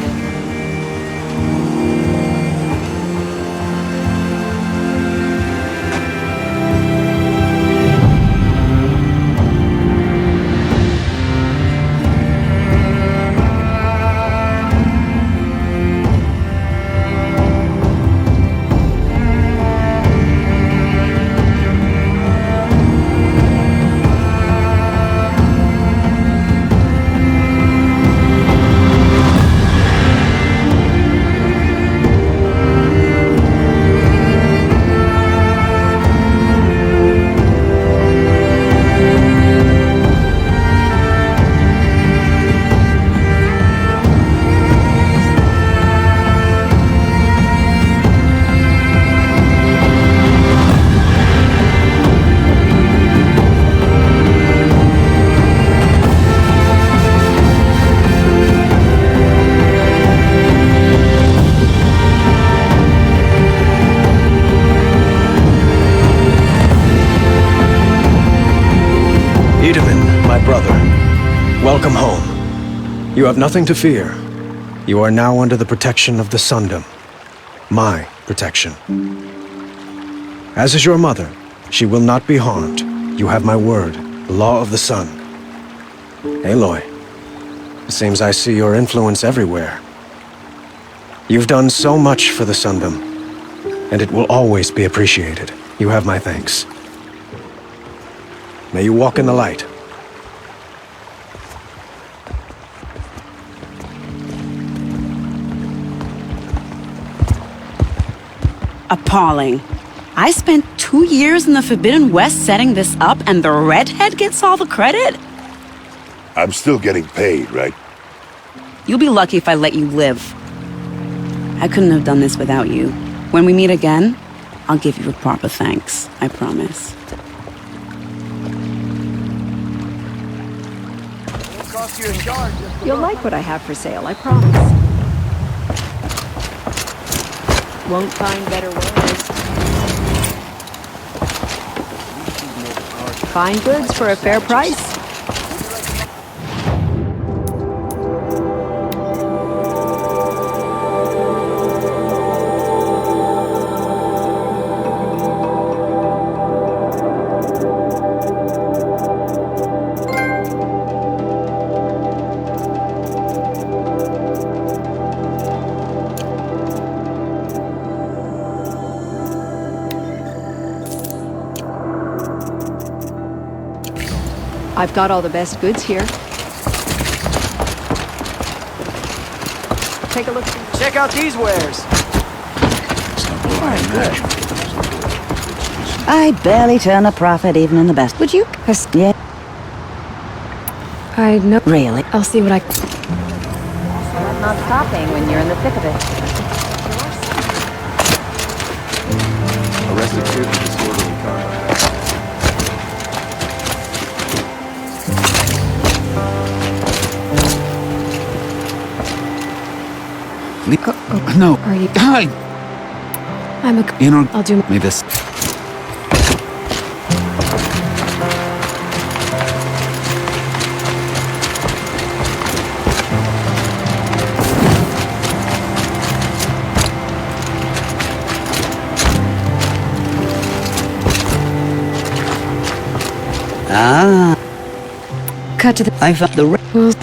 Welcome home. You have nothing to fear. You are now under the protection of the Sundom. My protection. As is your mother, she will not be harmed. You have my word, the law of the sun. Aloy, it seems I see your influence everywhere. You've done so much for the Sundom, and it will always be appreciated. You have my thanks. May you walk in the light. Appalling. I spent 2 years in the Forbidden West setting this up, and the redhead gets all the credit? I'm still getting paid, right? You'll be lucky if I let you live. I couldn't have done this without you. When we meet again, I'll give you a proper thanks. I promise. You'll like what I have for sale, I promise. Won't find better wares. Fine goods for a fair price. I've got all the best goods here. Take a look. Check out these wares. I barely turn a profit even in the best. Would you? Yeah. I know. Really? I'll see what I... I'm not stopping when you're in the thick of it. Arrested for disorderly conduct. No. Are you... Hi. I'm a... You know, I'll do... me this. Cut to the... I found the... Well...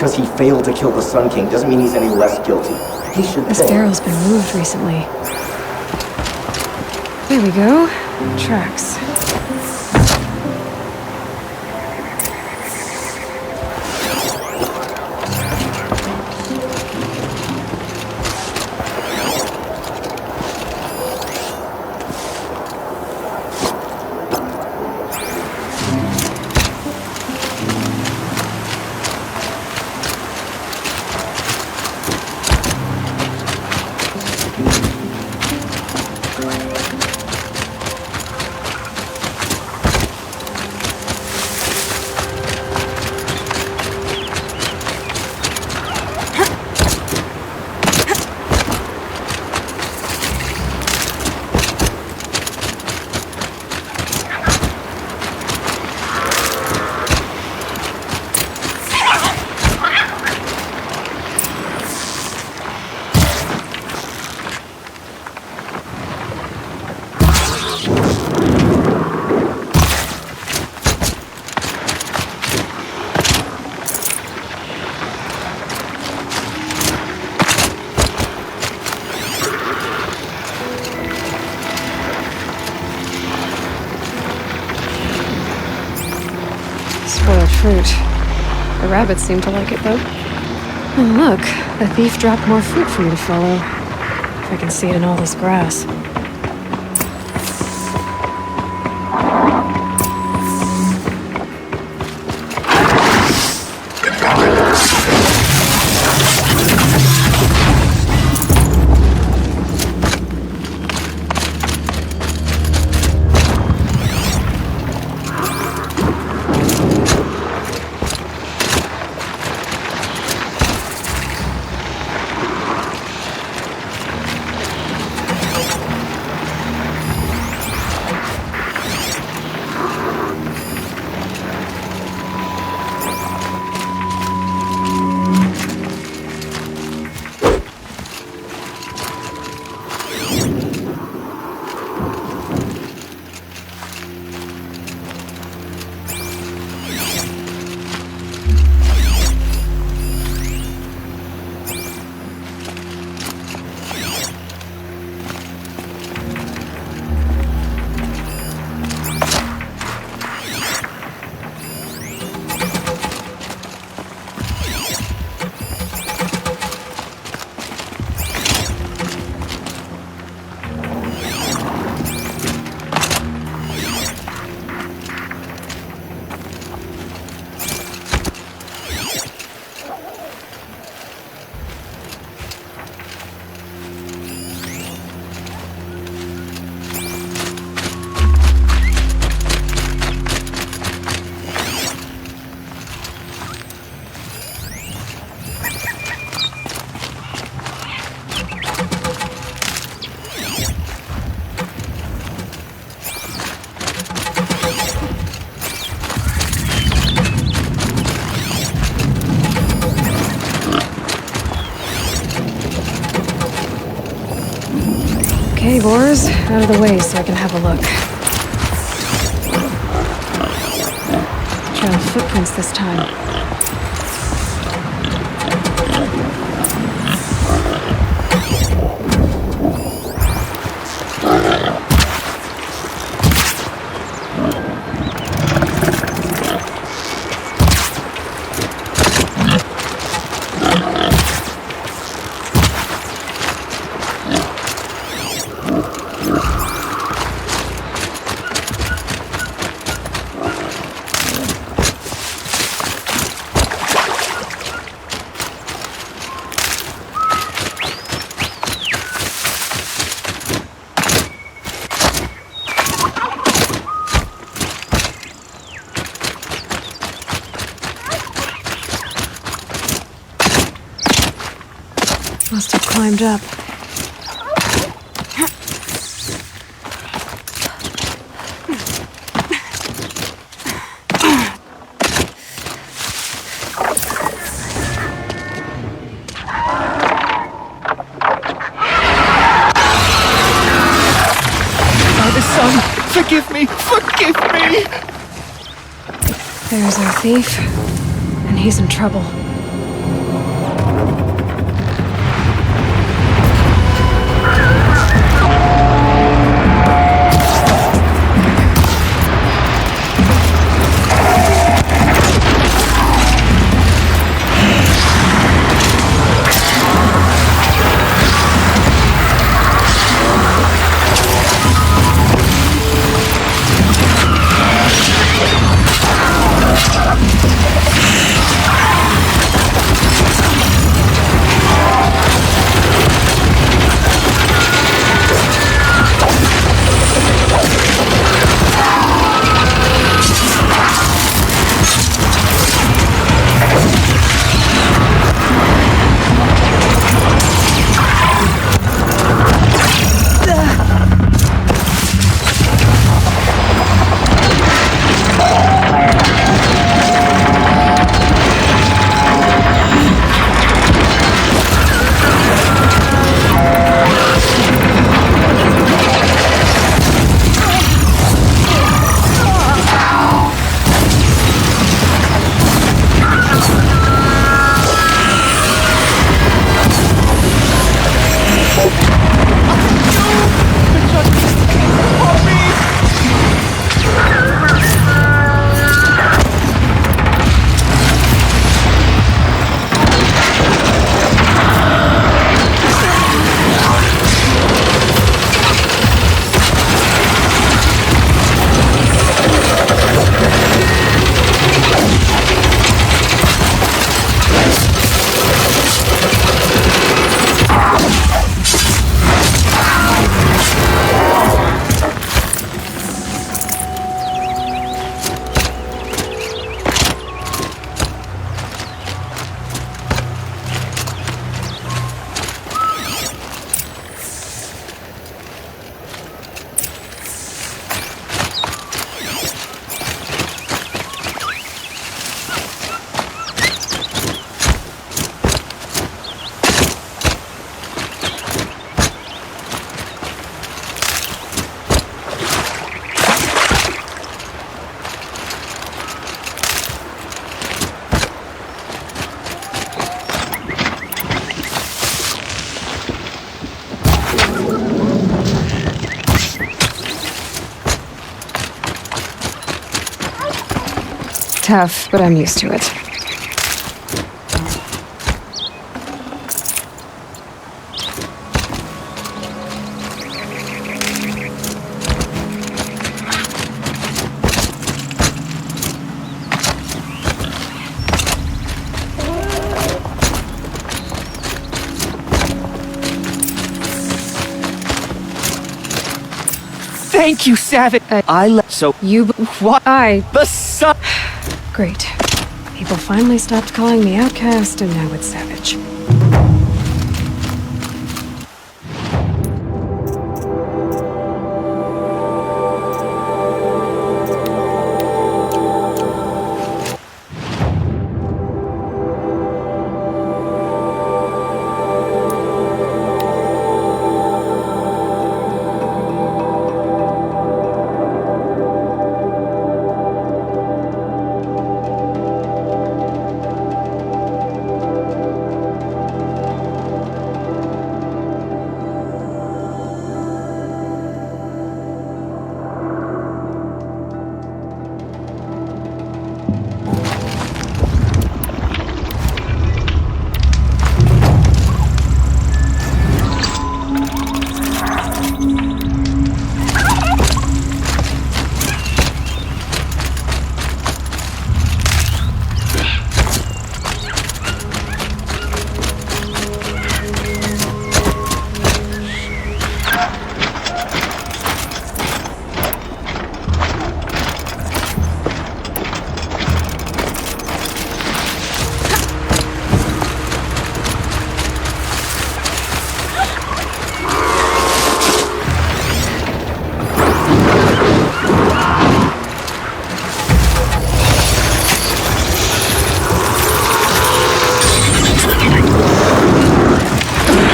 because he failed to kill the Sun King doesn't mean he's any less guilty. He should This pay. barrel's been moved recently. There we go. Tracks. Spoiled fruit. The rabbits seem to like it, though. And look, the thief dropped more fruit for you to follow. If I can see it in all this grass. Okay, boars, out of the way so I can have a look. Trail of footprints this time. Must have climbed up. Father, son, forgive me! Forgive me! There's our thief, and he's in trouble. tough, but I'm used to it. Thank you, Savage. So You. What? The sun. Great. People finally stopped calling me outcast, and now it's Savage.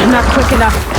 Not quick enough.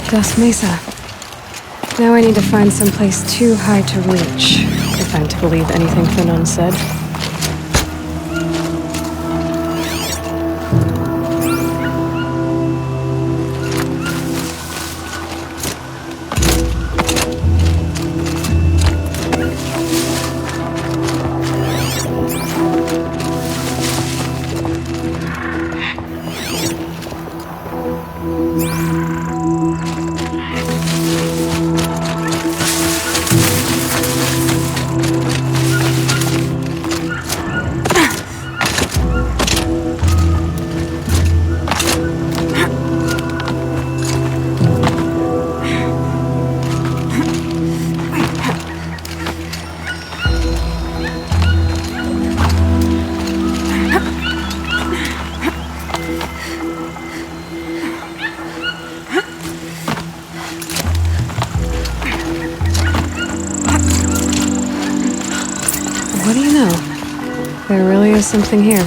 Dust Mesa. Now I need to find someplace too high to reach, if I'm to believe anything Fanon said. What do you know? There really is something here.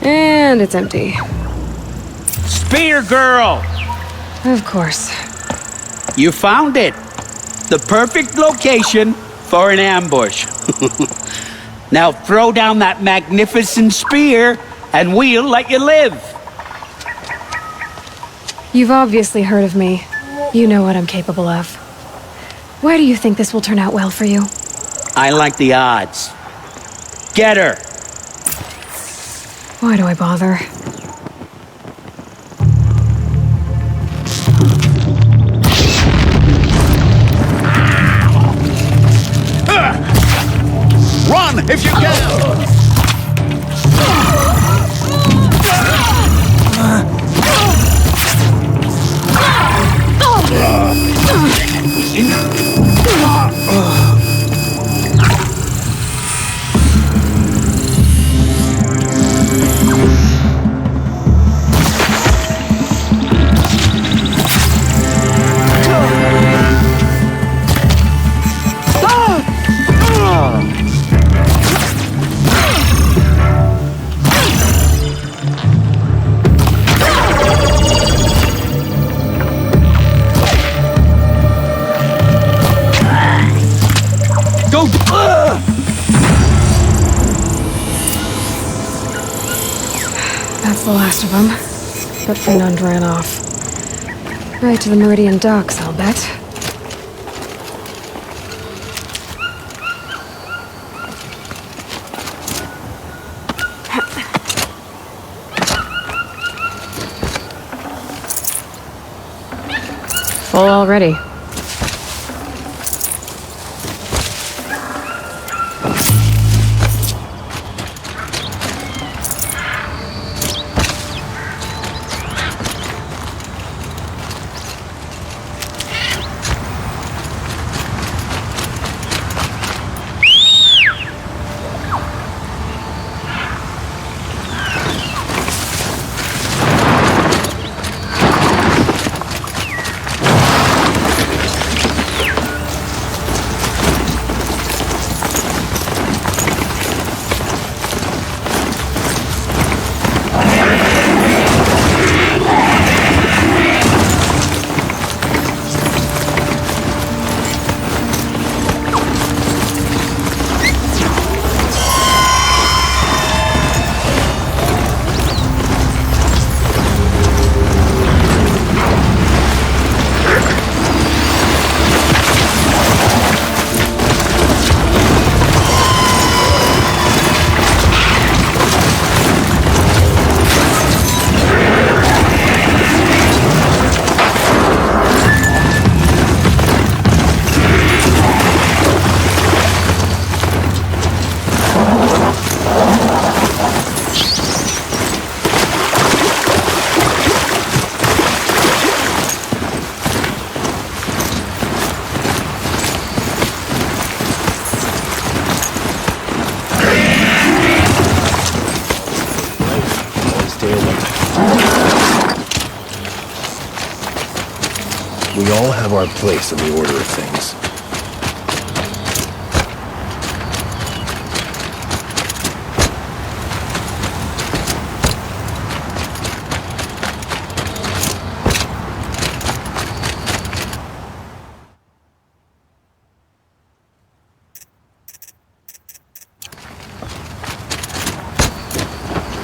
And it's empty. Spear Girl! Of course. You found it. The perfect location for an ambush. Now throw down that magnificent spear, and we'll let you live. You've obviously heard of me. You know what I'm capable of. Why do you think this will turn out well for you? I like the odds. Get her! Why do I bother? Run if you can! That's the last of them. But Fernand ran off. Right to the Meridian docks, I'll bet. Full already. We all have our place in the order of things.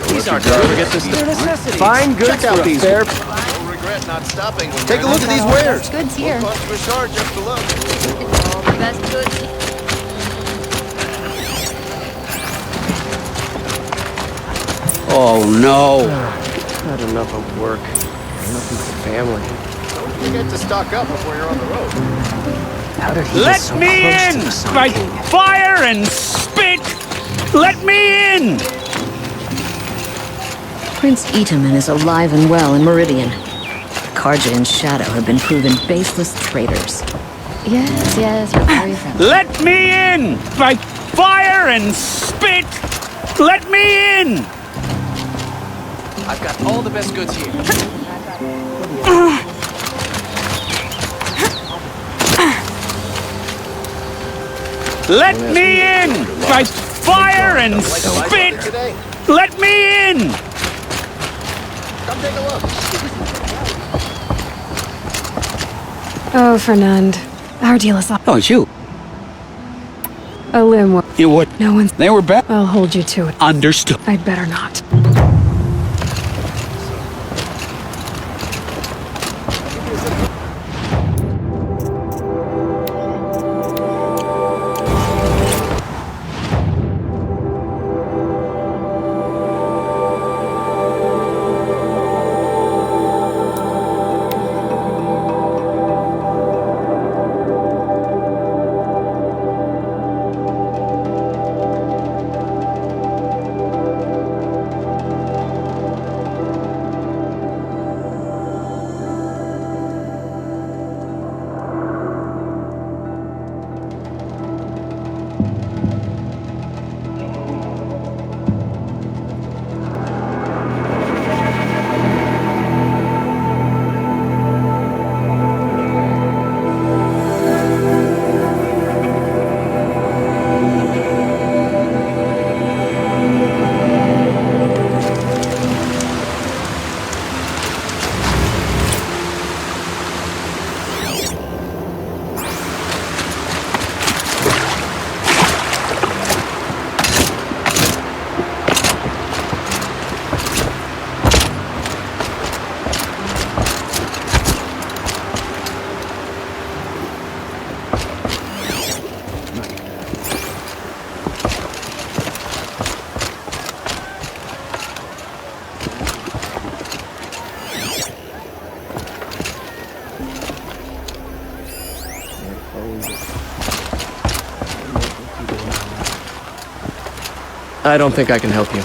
These aren't fine goods for a fair. Not stopping. Take a look at these wares. Goods here. Just below. All the best goods. Oh no! Not enough of work. Nothing for family. You get to stock up before you're on the road. How did he get Let so me close in! to the Sun By King? fire and spit! Let me in! Prince Itaman is alive and well in Meridian. Karja and Shadow have been proven baseless traitors. Yes, you're very friendly. Let me in! By fire and spit! Let me in! I've got all the best goods here. Let me in! By fire and spit! Let me in! Come take a look. Oh, Fernand. Our deal is off. Oh, it's you. A limb one word. You would. No one's. They were bad. I'll hold you to it. Understood. I'd better not. I don't think I can help you.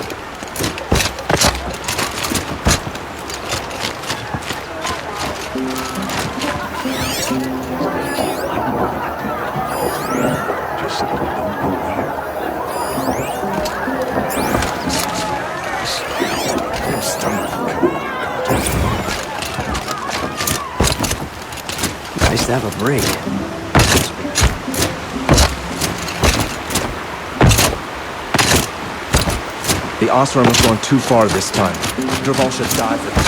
Nice to have a break. The Oseram has gone too far this time. Dervahl should die for this.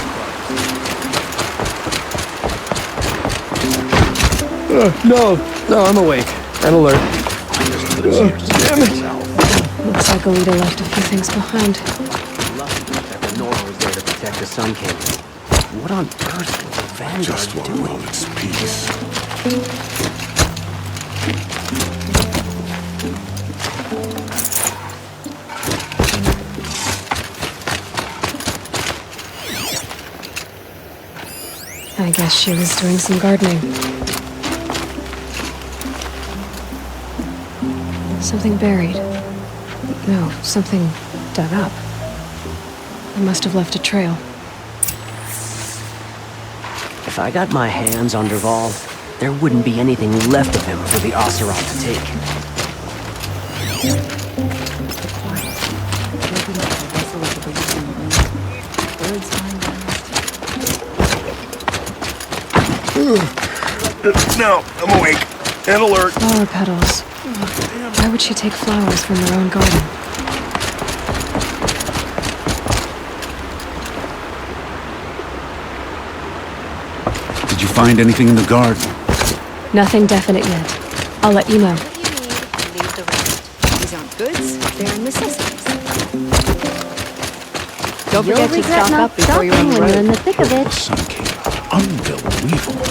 No, I'm awake and alert. Damn it! Looks like Alita left a few things behind. Lucky that the Nora was there to protect the Sun King. What on earth was the Vanguard Just want doing? moment's peace. I guess she was doing some gardening. Something buried. No, something dug up. They must have left a trail. If I got my hands on Dervahl, there wouldn't be anything left of him for the Oseram to take. No, I'm awake and alert. Flower petals. Why would she take flowers from her own garden? Did you find anything in the garden? Nothing definite yet. I'll let you know. Leave the rest. These aren't goods, they're necessities. Don't forget to stock up before you're on the road. in the thick of it. Sun King. Unbelievable.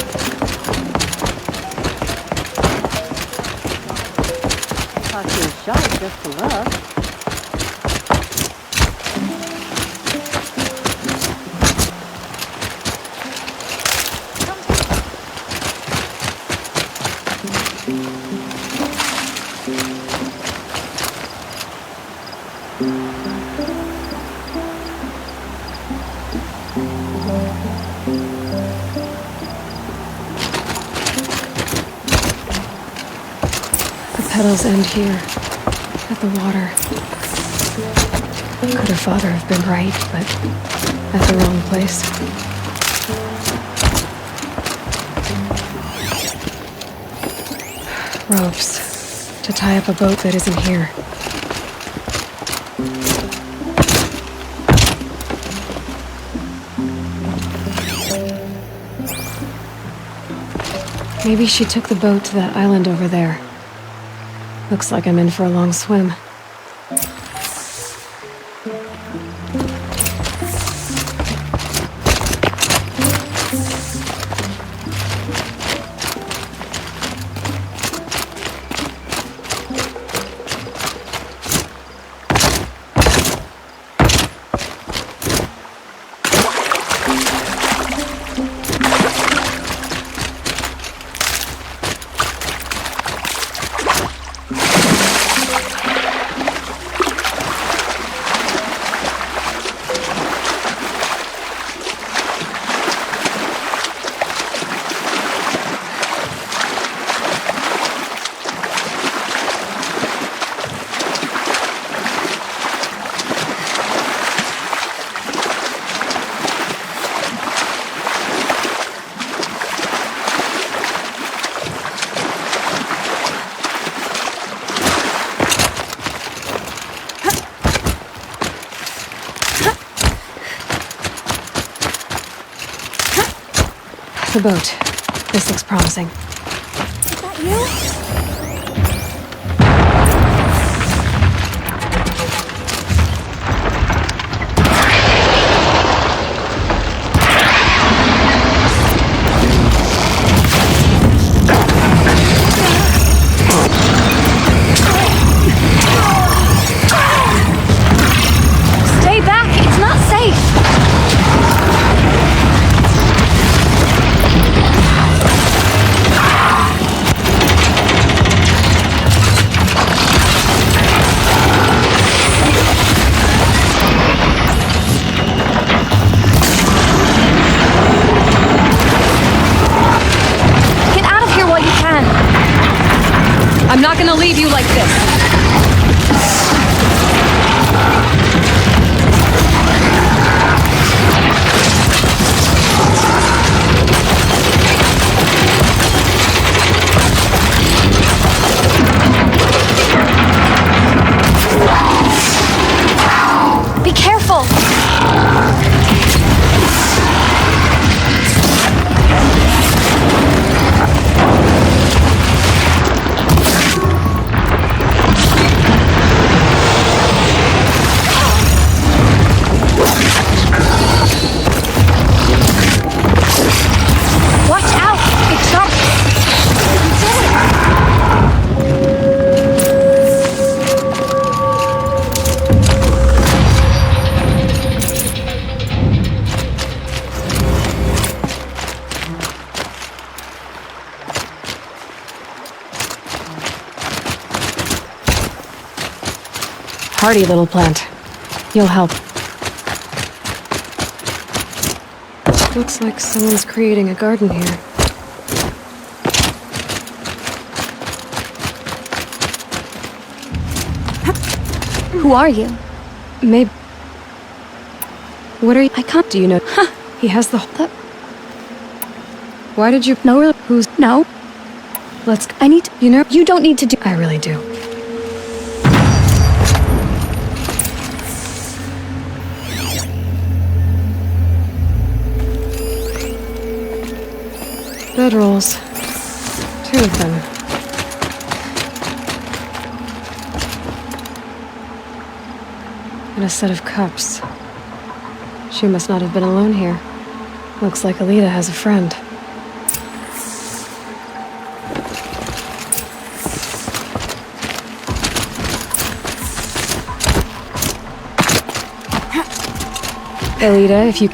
Cost you a shot just to look. Petals end here, at the water. Could her father have been right, but at the wrong place? Ropes, to tie up a boat that isn't here. Maybe she took the boat to that island over there. Looks like I'm in for a long swim. The boat. This looks promising. Is that you? Stay back! It's not safe! Get out of here while you can! I'm not gonna leave you like this! Be careful! Watch out! It's sharp! Hardy little plant. You'll help. Looks like someone's creating a garden here. Who are you? Maybe. What are you? I can't. Do you know? Huh. He has the. Why did you? No, Who's? no. Let's. I need to. You know. You don't need to do. I really do. Bedrolls. 2 of them. And a set of cups. She must not have been alone here. Looks like Alita has a friend. Alita, if you...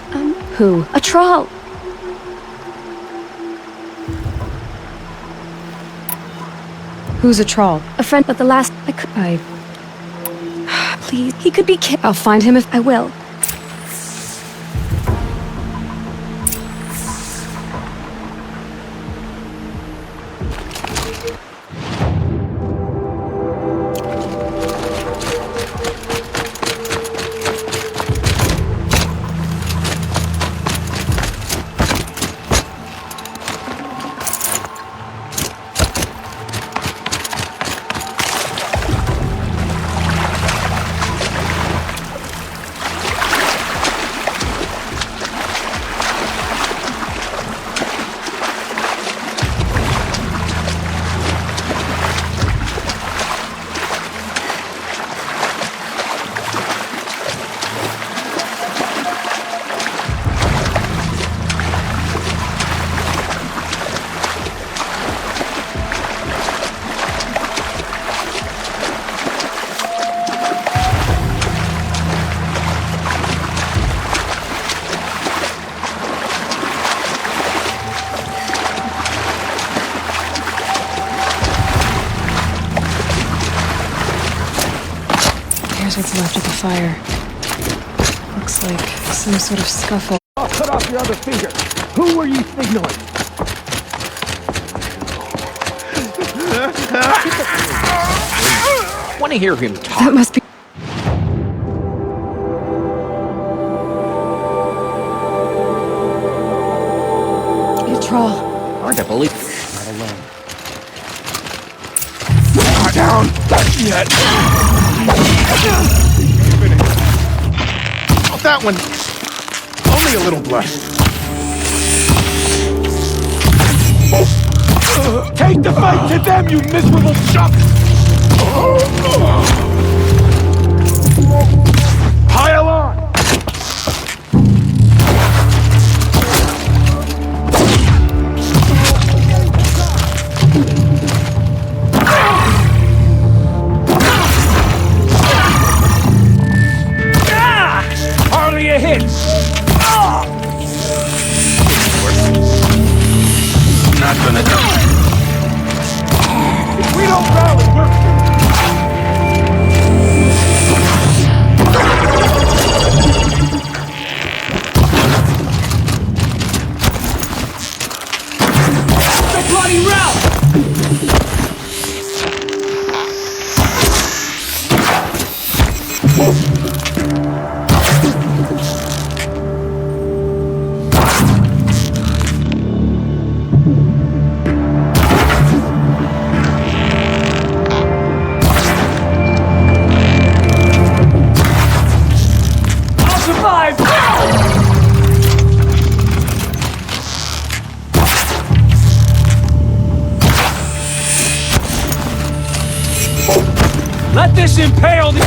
Who? A troll! Who's a troll? A friend, but the last I... Please, he could be killed. I'll find him if... I will. was left at the fire. Looks like some sort of scuffle. I'll cut off your other finger. Who were you signaling? Want to hear him talk? That must be... Troll. Hard to believe. Not alone. Not down! Not yet! Oh, that one. Only a little blood. Take the fight to them, you miserable chump! Pile on! Hardly a hit. Not gonna die. If we don't rally, we're... The bloody rout. Let this impale the...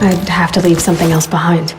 I'd have to leave something else behind.